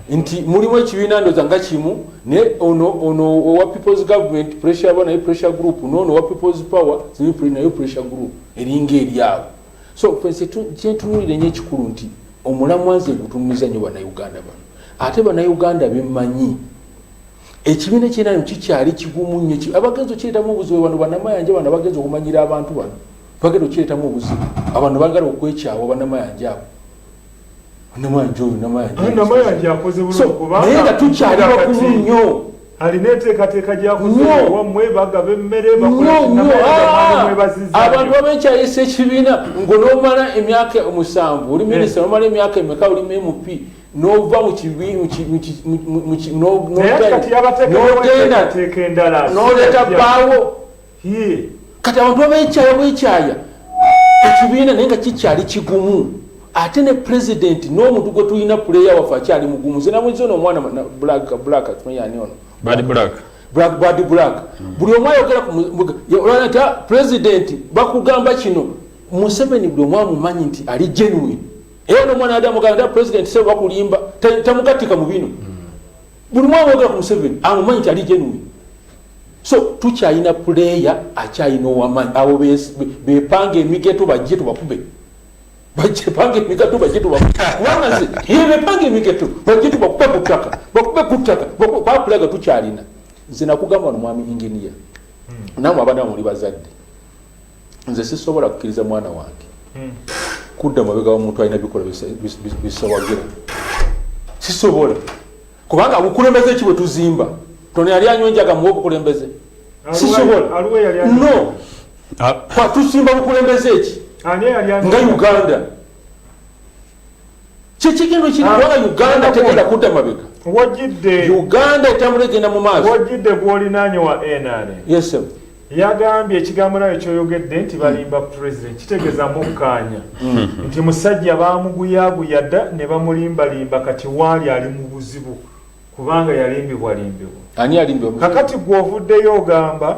nti mulimu ekibiina ndoza nga kimu ne ono owa people's government pressure aba naye pressure group nono owa people's power nayo pressure group eringa eryawo. So fense kyentunulire nnyo ekikulu nti omulamwanze gutunuliza nnyo bannayuganda bano ate bannayuganda bemmanyi ekibiina kyena kikyali kigumu nnyo abagenzi okireetamu obuzibu bano bannamayanja bano abagenzi okumanyira abantu bano bagenda okireetamu obuzibu abantu bagala okwekyawa bannamayanja abo namayanja akoze bulungi kubanga naye nga tukyali bakumu nnyo alina enteekateeka gyakoze wammwe bagaba emmere abantu babenkyayisa ekibiina ng'onoomala emyaka 7 oli minisita nomala emyaka emeka oli MP n'ova mu n'oleeta bbaawo kati abantu babenkyaya ekibiina naye nga kikyali kigumu. Ate ne president n'omuntu gwe tulina player waffe akyali mugumu. Nze namwezi ono omwana black tumanyi ono Bad Black buli omu ayogera olwanaati president bakugamba kino Museveni buli omu amumanyi nti ali genuine era n'omwana yadde amugamba president sebo bakulimba tamugatika mu bino buli omu ayogera ku Museveni amumanyi nti ali genuine. So tukyalina player akyalina ow'amaanyi abo beepanga emigeto bajje tubakube bajepange migato bajetu kubanga nze yebepange migato bajetu bakube kutaka bakulaga tukyalina. Nze nakugamba no mwami engineer namwe abana muli bazadde nze sisobola kukkiriza mwana wange kudda mabega w'omuntu alina bikola bisawagira sisobola kubanga bukulembeze ekibwe tuzimba toni yali anywenjaga mu obukulembeze sisobola no kwa tusimba bukulembeze eki nga Uganda kikigendo kiri kubanga Uganda tegenda kudda mabega wajidde Uganda etambula egenda mu maaso wajidde gwolinaanye wa NRA yes sir yagambye ekigambo nayo kyoyogedde nti balimba president kitegeeza mukkaanya nti musajja baamuguyaguya dda ne bamulimbalimba kati waali ali mu buzibu kubanga yalimbibwa ani alimbibwa kakati gw'ovuddeyo ogamba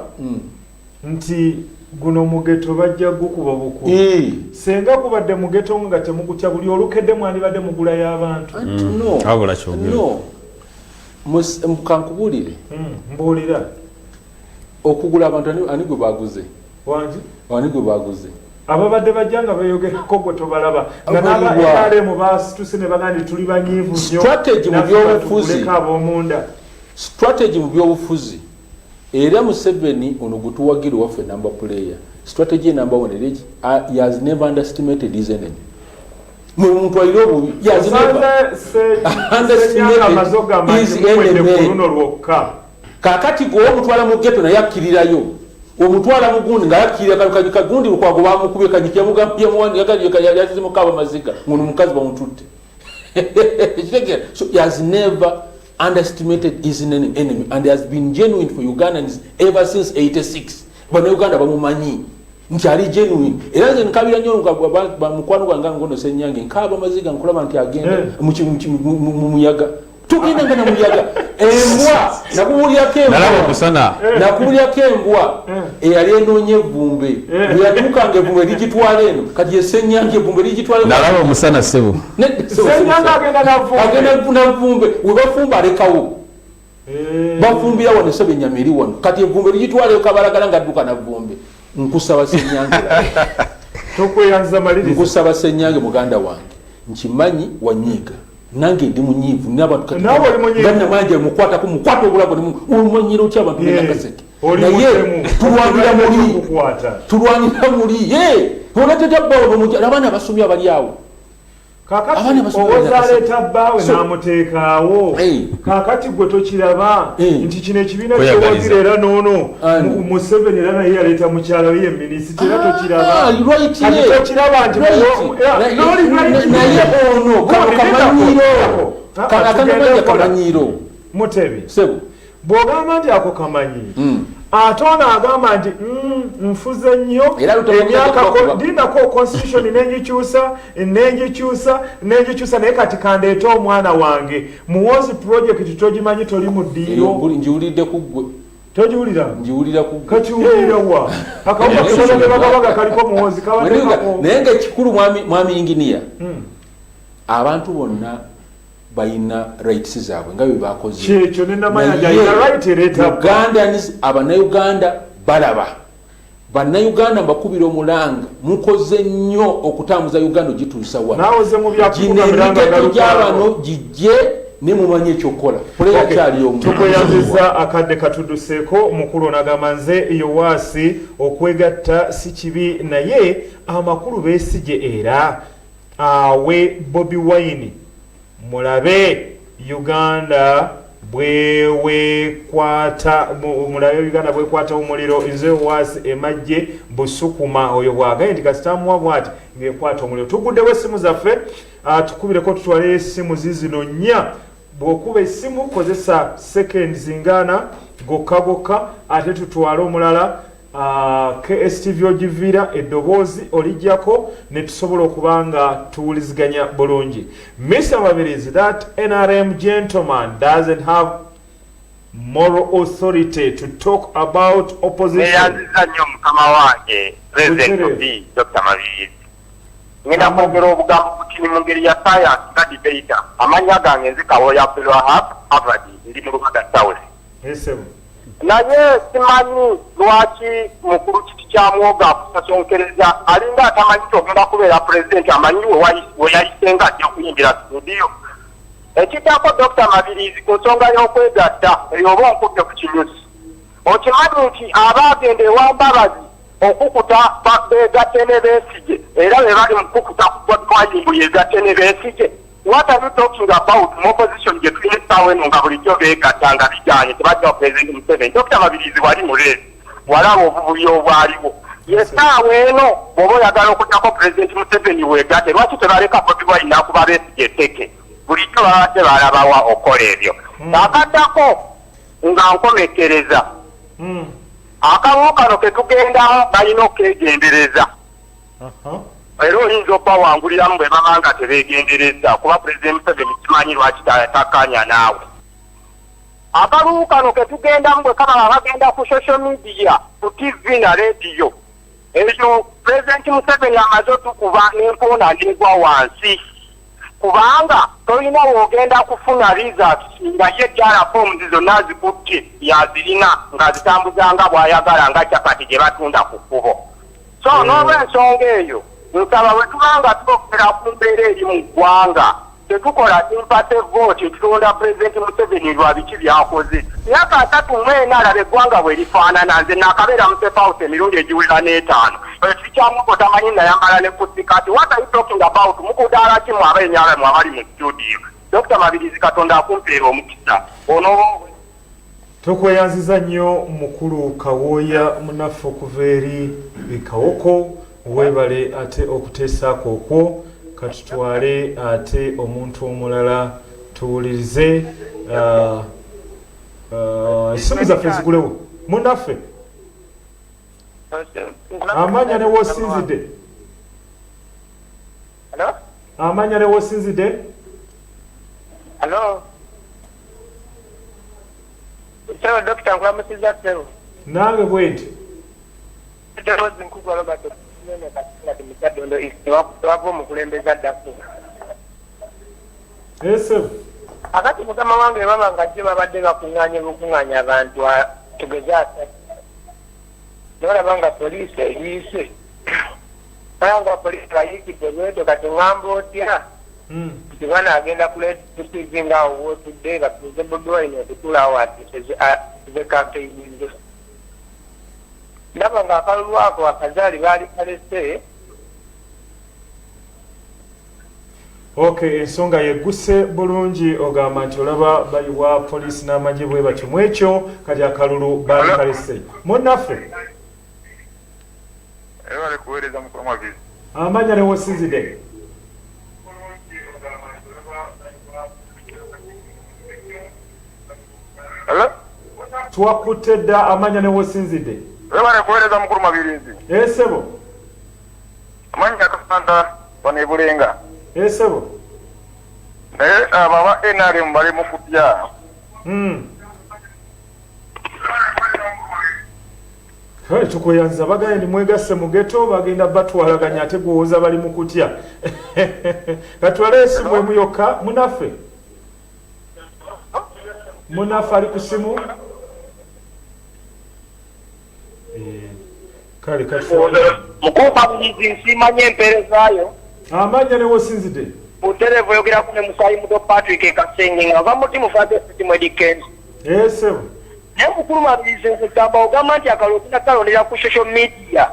nti guno mugeto bajja gukuba buku senga kubadde mugeto nga temugutya buli olukedde mwandibadde mugula y'abantu abula kyogera mukankubulire mbuulira okugula abantu ani gwe baguze wangi ani gwe baguze ababadde bajja nga beeyogerako gwe tobalaba nga n'aba basituse ne bagandi tuli banyiivu nnyo strategy mu byobufuzi ab'omunda strategy mu byobufuzi era Museveni ono gutuwagira waffe number player strategy number one ereki he has never underestimated his enemy muntu ayiro obubi he has never underestimated his enemy kakati gwe omutwala mu ghetto naye akkirirayo omutwala mu gundi nga yakkirira kagundi lukwago bamukubye kanyikya mugambye muwani yazize mukaba maziga ngono mukazi bamututte so he has never underestimated his enemy and he has been genuine for Ugandans ever since 86 bano Uganda bamumanyi nti ali genuine era nze nkabira nnyo mukwano gwange ngono Senyange nkaba maziga nkulaba nti agenda mu muyaga tugenda nga namuyaga embwa nakubulyako embwa eyali enoonye evumbe bweyatuukanga evumbe ligitwala eno kati yesenyange evumbe ligitwala nalaba omusana ssebo agenda navumbe webafumba alekawo bafumbira wano esebe enyama eri wano kati evumbe ligitwaleyo kabalagala nga adduka navumbe nkusaba Senyange nkusaba Senyange muganda wange nkimanyi wanyiiga nange ndi munyivu n'abantu kati ganna manje mukwata obulago umanyira otya abantu n'akaseke naye tulwanira muli onateta bawo n'abaana basomya abali awo kakati owozaleeta bbaawe n'amuteekaawo kakati gwe tokiraba nti kino ekibiina kyowagira era noono Museveni era naye yaleeta mukyala we ye minisita era tokiraba kati tokiraba nti naye ono kamanyiiro Mutebi bw'ogamba nti ako kamanyiiro ate ono agamba nti nfuze nnyo emyaka ndinako constitution nengikyusa naye kati kandeeta omwana wange muwozi project togimanyi toli mu ddiiro njiwulidde ku ggwe togiwulira njiwulira ku ggwe kati wulira wa akawuka kebonege bakabaga kaliko muwozi kabatekako naye nga ekikulu mwami inginiya abantu bonna bayina rights zaabwe nga bwe bakoze kyekyo nenamanya ayina right ereeta abannayuganda balaba bannayuganda mbakubira omulanga mukoze nnyo okutambuza Uganda ogituusa wano gyabano gijje ne mumanyi ekyokukola puleya kyali omu tukweyanziza akadde katuduseeko mukulu onagamba nze Yowaasi okwegatta si kibi naye amakulu beesige era awe Bobi Wine mulabe Uganda bwekwata omuliro nze Yowaasi emajje busukuma oyo bwagaye nti kasitamuwa bwati ng'ekwata omuliro tuguddewo essimu zaffe tukubireko tutwale essimu zizino nnya bw'okuba essimu kozesa seconds ngana gokka ate tutwale omulala KSTV ogiviira eddoboozi olijjako ne tusobola okuba nga tuwuliziganya bulungi. Mr. Mabirizi, that NRM gentleman doesn't have moral authority to talk about opposition. Neyanziza nnyo mukama wange President B. Dr. Mabirizi. Ngenda kwogera obugambo butini mu ngeri ya science nga debater. Amanya gange nzikawoya Abdulwahab Abadi ndi mu Lubaga South. Naye simanyi lwaki mukulu kiti kya mwoga kusasonkereza alinga atamanyi kyogenda kubeera pulezidenti amanyi we yayisenga ajja okuyimbira studio. Ekitaako Dr. Mabirizi ku nsonga y'okwegatta eyoba onkudde ku kinyusi. Okimanyi nti abaagenda ewa Mbabazi okukuta beegatte ne Besigye era be bali mu kukuta twayimbu yeegatte ne Besigye what are you talking about mu opposition gye tulina essaawa eno nga bulijjo beegatta nga bijanye tebajja president Museveni Dr. Mabirizi wali mulezi walaba obububi obwaliwo yessaawa eno bw'oba oyagala okuttako president Museveni weegatte lwaki tebaleka Bobi Wine n'akuba Besigye tteke bulijjo babadde balabawa okola ebyo akaddako nga nkomekereza akamu kano ke tugendamu balina okwegendereza era oyinza okubawanguliramu bwe baba nga tebeegendereza kuba president Museveni kimanyi lwaki takkanya naawe akalulu kano ke tugendamu bwe kaba bagenda ku social media ku TV na radio ekyo president Museveni amaze otukuba n'empoona ndegwa wansi kubanga tolina wogenda kufuna results nga ye jara forms zonna zikutte yazirina nga zitambuzanga bw'ayagala nga kyakati gye batunda ku kkubo so n'olw'ensonga eyo nsaba bwe tubanga twogera ku mbeera eri mu ggwanga tetukola sympathy vote tutunda president Museveni lwa biki byakoze myaka 3 alaba eggwanga bwe lifaanana nze naakabeera mu Safe House emirundi egiwulira n'etaano ekikyamuko tamanyi nayambala ne kusikati what are you talking about mukudaala kimu abenyaalamu abali mu studio Dr. Mabirizi Katonda akumpeera omukisa ono tukweyanziza nnyo mukulu Kawooya munaffe okuva eri Kawoko webale ate okuteesaako okwo katutwale ate omuntu omulala tuwulirize essimu zaffe zigulewo munaffe amanya ne wosinzidde amanya ne wosinzidde nange bwenti akati mukama wange baba nga jje babadde bakuŋŋaanya abantu tugeze asatu nolaba nga poliisi eyiise nga poliisi bayiikidde lweto kati ŋŋamba otya nti bana agenda kuletusizinga awo wootudde nga tuze Bobi Wine okutulawo atuze kampeyinize ndaba ng'akalulu ako akazaali baali kalese okay ensonga yegguse bulungi ogamba nti olaba bayiwa poliisi n'amagye bwe batyo mu ekyo kati akalulu baali kalese munnaffe amanya ne wosinzidde twakutte dda amanya ne wosinzidde webale kuweereza mukulu Mabirizi esebo amanya Kasanda banebulenga esebo naye ababa NRM bali mu kutya tukweyanziza baganye ndi mwegasse mu geto bagenda batwalaganya ate gwowooza bali mu kutya katwale esimu emu yokka munaffe ali ku simu kale mukulu Mabirizi nsimanye empeerezaayo amanya ne wosinzidde buterevu oyogeraku ne Musaayi Muto Patrick Kasenge nga ava mutimu Fadesitimu Edikenzi esebo naye mukulu Mabirizi nkugamba ogamba nti akalulu kalondera ku social media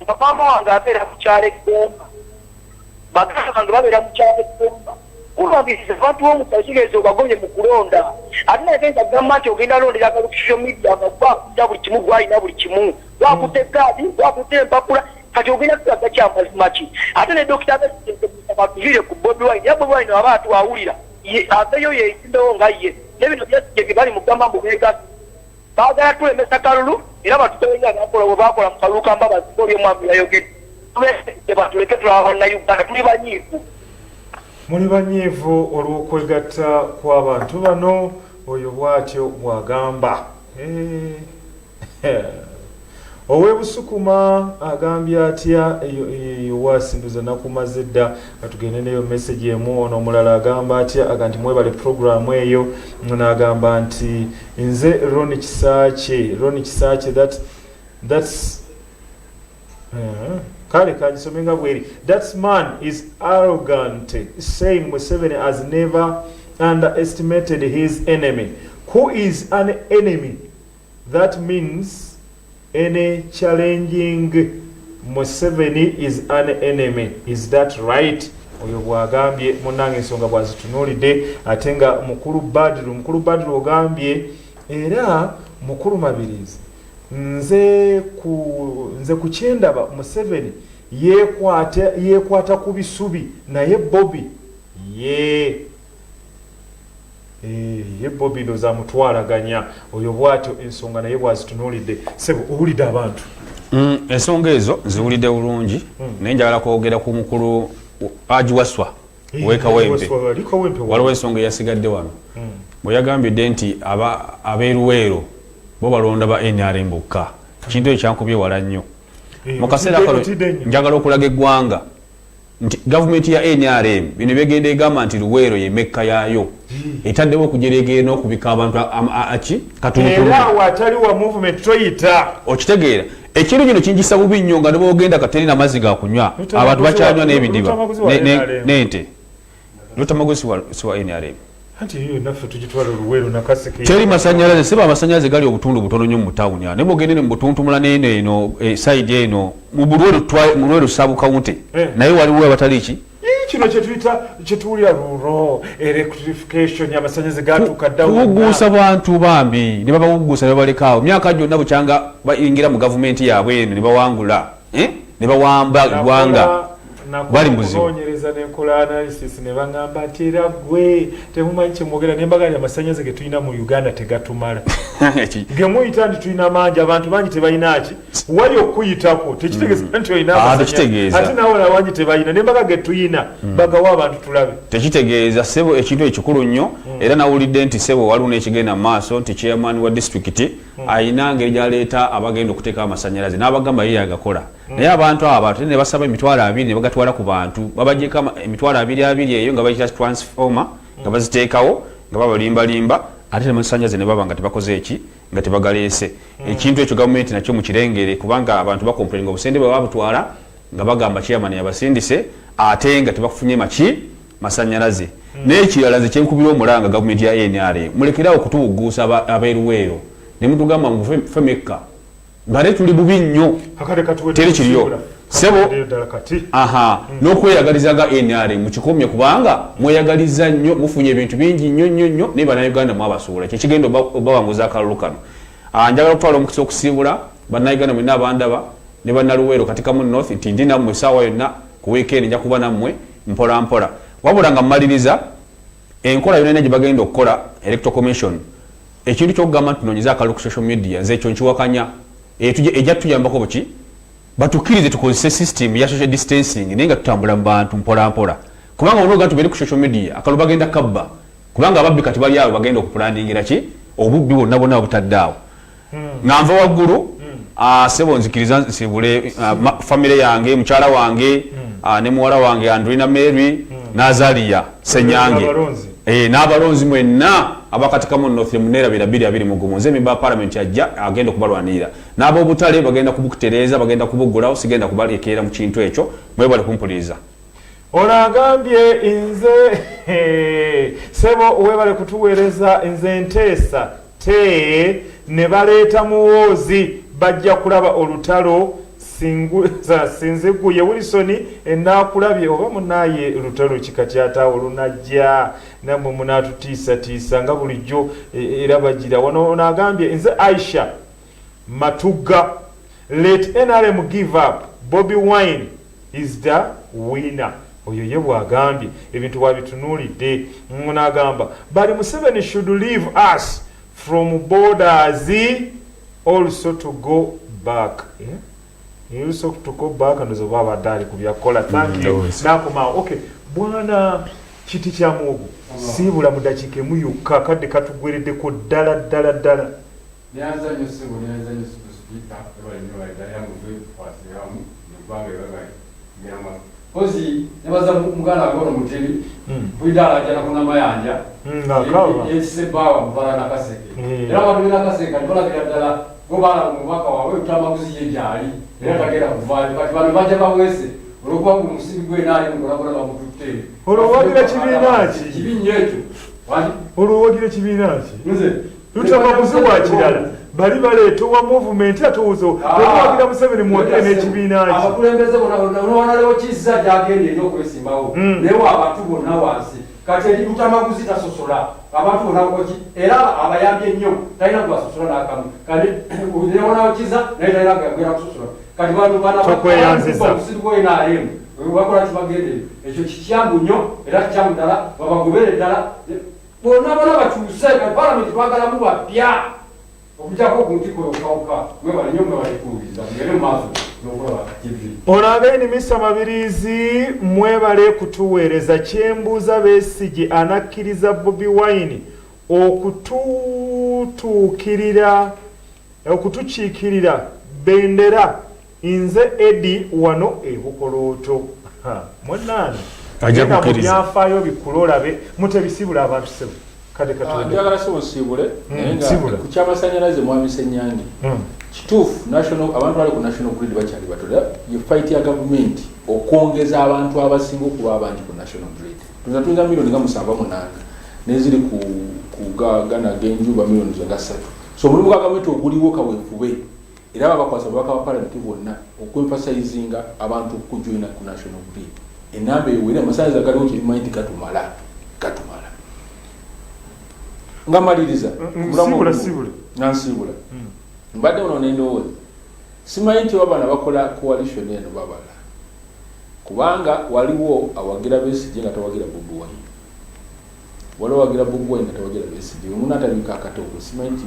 nga maama wange abeera mu kyalo Egomba baganda bange babeera mu kyalo Egomba mukulu Mabirizi abantu b'omusazi obagonye mu kulonda ate naye genza kugamba nti ogenda londera akalulu ku social media nga gwakuta buli kimu gwalina buli kimu gwakuta egaadi gwakuta empapula kati ogenda kulaga kyamazima ki ate ne Dr. Besigye batuvire ku Bobi Wine ya Bobi Wine aba atwawulira aveyo yeesimbewo nga ye nebino Besigye bali mugamba mbu beegasi baagala tulemesa kalulu era batutewenya nakola bwe bakola mu kalulu kambabazi oli omwami yayogedde batuleke tulaba bannayuganda tuli banyiivu muli banyiivu olw'okwegatta kw'abantu bano oyo bw'atyo bw'agamba ow'ebusukuma agambye atya eyo wasinduza nakumaze dda katugende neyo message emu ono omulala agamba atya aga nti mwebale programu eyo n'agamba nti nze Ronnie Kisakye that's kale kanjisomenga bweri that man is arrogant saying Museveni has never underestimated his enemy. Who is an enemy? That means any challenging Museveni is an enemy. Is that right? oyo bwagambye munnange ensonga bwazitunuulidde ate nga mukulu Badru ogambye era mukulu Mabirizi nze ku kyendaba Museveni yeekwata ku bisubi naye Bobby ye Bobby ndoza mutwalaganya oyo bwatyo ensonga naye bwazitunuulidde sebo owulidde abantu ensonga ezo nziwulidde bulungi naye njagala kwogera ku mukulu Ajiwaswa Wekawempe waliwo ensonga eyasigadde wano bwe yagambidde nti abeeruweero bo balonda ba NRM bokka kintu ekyo kyankubye wala nnyo mu kaseera kano njagala okulaga eggwanga nti gavumenti ya NRM bino byegenda egamba nti Luweero ye mekka yaayo etaddewo okujereegera n'okubika abantu era watali wa movement toyita okitegeera ekintu kino kinjisa bubi nnyo nga ne bwogenda kateri n'amazzi ga kunywa abantu bakyanywa n'ebidiba n'ente Lutamagozi siwa NRM teri masanyalaze seba amasanyalaze gali obutundu butono nnyo mu tawuni ne bwogende mu butuntumula n'eno side eno mu Bulweru Sub County naye waliwo abatali ki kino kyetuwulira rural electrification amasanyalaze gatuuka dda kubuguusa bantu bambi ne bababuguusa ne babalekaawo myaka gyonna bukyanga bayingira mu gavumenti yaabwe eno ne bawangula ne bawamba eggwanga bali muzibu nenkola analysis ne bangamba nti era gwe temumanyi kyemwogera nembagali amasanyalaze ge tulina mu Uganda tegatumala gemuyita nti tulina mangi abantu bangi tebalina ki wali okuyitako tekitegeeza nti olina amasanyalaze ate nawe nawangi tebalina nembaga ge tulina bagawa abantu tulabe tekitegeeza sebo ekintu ekikulu nnyo era nawulidde nti sebo waliwo n'ekigenda mu maaso nti chairman wa district ayina ngeri gyaleeta abagenda okuteeka amasanyalaze n'abagamba ye yagakola naye abantu abo ne basaba emitwalo 2 ne bagatwala ku bantu babajjeko emitwalo 2 eyo nga bayita transformer nga baziteekawo nga babalimbalimba ate n'amasanyalaze ne baba nga tebakoze eki nga tebagaleese ekintu ekyo gavumenti nakyo mu kirengere kubanga abantu bakomplaininga obusende bwe babutwala nga bagamba chairman yabasindise ate nga tebakufunye masanyalaze n'ekirala nze kyenkubira omulanga gavumenti ya NRM mulekerawo okutubuguusa abeeruweero ne mutugamba mufe mekka ngale tuli bubi nnyo teri kiriyo sebo n'okweyagalizaga NRM mukikomye kubanga mweyagaliza nnyo mufunye ebintu bingi nnyo ne bannayuganda mwabasuula kyekigenda obawanguza akalulu kano njagala okutwala omukisa okusiibula bannayuganda mwenna abandaba ne bannaluweero katika mu north nti ndi nammwe essaawa yonna ku weekend nja kuba nammwe mpola mpola wabula nga mmaliriza enkola yonna gye bagenda okukola electoral commission ekintu kyokugamba nti tunoonyeza akalulu ku social media nze ekyo nkiwakanya ejja tuyambako buki batukirize tukozese system ya social distancing naye nga tutambula mu bantu mpola mpola kubanga onoga tubere ku social media akalu bagenda kabba kubanga ababbi kati bali abo bagenda okupulaningira ki obubbi bonna bonna obutaddaawo nganva waggulu sebo nzikiriza nsibule family yange mukyala wange ne muwala wange Andrina Mary Nazalia Senyange n'abalonzi mwenna abakatika mu North Munera 221 nze memba parliament ajja agenda kubalwanira n'abo butale bagenda kubukutereza bagenda kubugulawo sigenda kubalekera mu kintu ekyo mwebale kumpuliza olagambye nze sebo webale kutuweereza nze nteesa te ne baleeta muwoozi bajja kulaba olutalo sinziguye Wilson enakulabye oba munaye lutalo kikatyata olunajja namwe munatutiisa nga bulijjo era bagira wano nagambye nze Aisha Matuga let NRM give up Bobby Wine is the winner oyo ye bwagambye ebintu wabitunuulidde munagamba bali Museveni should leave us from borders also to go back You also to go back and baba dali kubyakola thank you nakoma okay bwana kiti kya mugu sibula mudakike muyuka kadde katugweredde ko dala nyanza nyosibo speaker ebali nyo dali ya mugu kwasi yamu nibanga yagai nyama ozi nebaza mugana agono muteli kuidala jana kuna mayanja yese bawa mbala nakaseke era abantu nakaseka ndola kidala gobala mu mwaka wawe utamaguzi yejali era kagera kuvali kati bano baje bawese olokwangu musibi gwe nali ngolabula bamututte olowagire kibinaaki kibinyecho wali olowagire kibinaaki nze lutamaguzi wa kirala bali baleetowa movement atowoozo olwagira Museveni muwagire n'ekibiina ki abakulembeze bonawonalewo kizza gyagenda eri okwesimbawo naye abantu bonna wansi kati eri lutamaguzi tasosola abantu bonakoki era abayambye nnyo talina gwasosola n'akamu kati newonawo kizza naye talina gagwera kusosola kati bantu banaokusirikoenaremu bakola kibagendere ekyo kikyangu nnyo era kikyangu ddala babagobere ddala bonna bana bakyuse kati palamenti twagalamu bapya okujjako ku ntiko yokawuka mwebale nnyo mwebalekuubiriza mugere mu maaso n'okulaba TV. Ono ab'enimisa Mabirizi mwebale kutuweereza kyembuuza Besigye anakkiriza Bobi Wine okutukiikirira bendera nze Eddie wano e Bukolooto. Munnani agenda mu byafaayo bikulu olabe mutebisibula abantu sebo kade njagala si musiibule naye nga ku ky'amasannyalaze mwamisa ennyange kituufu abantu bali ku national grid bakyali batola ye fight ya gavumenti okwongeza abantu abasinga okuba abangi ku national grid tuyinza miliyoni nga 78 neziri ku gana genjuba miliyoni nga 3 so omulimu gwa gavumenti oguliwo kaweefube era babakwasa babaka ba palamenti bonna okwemfasayizinga abantu okujoyina ku national grid enamba ewere amasannyalaze galiwo kirimanyi nti gatumala nga maliriza nansibula mbadde uno nendowooza simanyi nti wabana bakola coalition eno babala kubanga waliwo awagira Besigye nga tawagira Bobi Wine waliwo awagira Bobi Wine nga tawagira Besigye omuntu atabika akatoko simanyi nti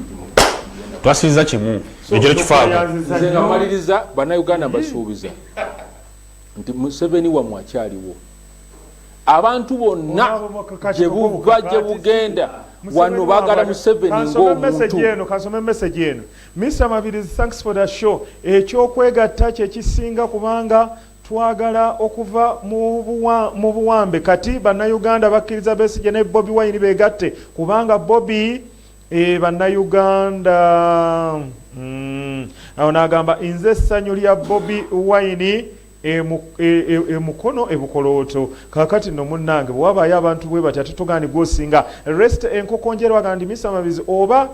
twasiriza kimu ekyo kifaamu nze nga maliriza bannayuganda basuubiza nti Museveni wamwe akyaliwo abantu bonna gye buva gye bugenda wano bagala Museveni ng'omuntu. Kansome message eno. Mr. Mabirizi, thanks for the show. Ekyokwegatta kye kisinga kubanga twagala okuva mu buwambe kati bannayuganda bakkiriza Besigye ne Bobi Wine begatte kubanga Bobi bannayuganda awo n'agamba nze essanyu lya Bobi Wine mukono ebukolooto kakati no munnange bwabaayo abantu bwe batya tetugani gwosinga rest enkokonjero agandi Mr. Mabirizi oba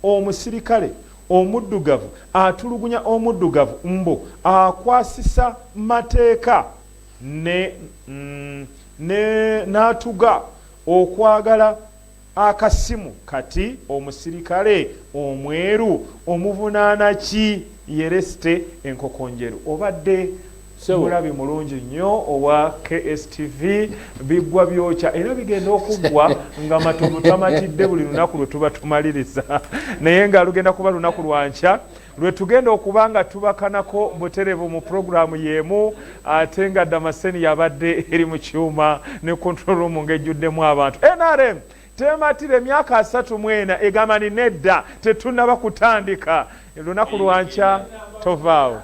omusirikale omuddugavu atulugunya omuddugavu mbo akwasisa mateeka n'atuga okwagala akasimu kati omusirikale omweru omuvunaana ki yereste enkokonjero obadde mulabi mulungi nnyo owa KSTV bigwa byokya era bigenda okuggwa nga matono tamatidde buli lunaku lwe tuba tumaliriza naye nga lugenda kuba lunaku lwankya lwe tugenda okuba nga tubakanako buterevu mu programu y'emu ate nga Damaseni yabadde eri mu kyuma ne control room ng'ejjuddemu abantu NRM tematire emyaka 34 egamba ni nedda tetunnaba kutandika lunaku lwankya tovaawo.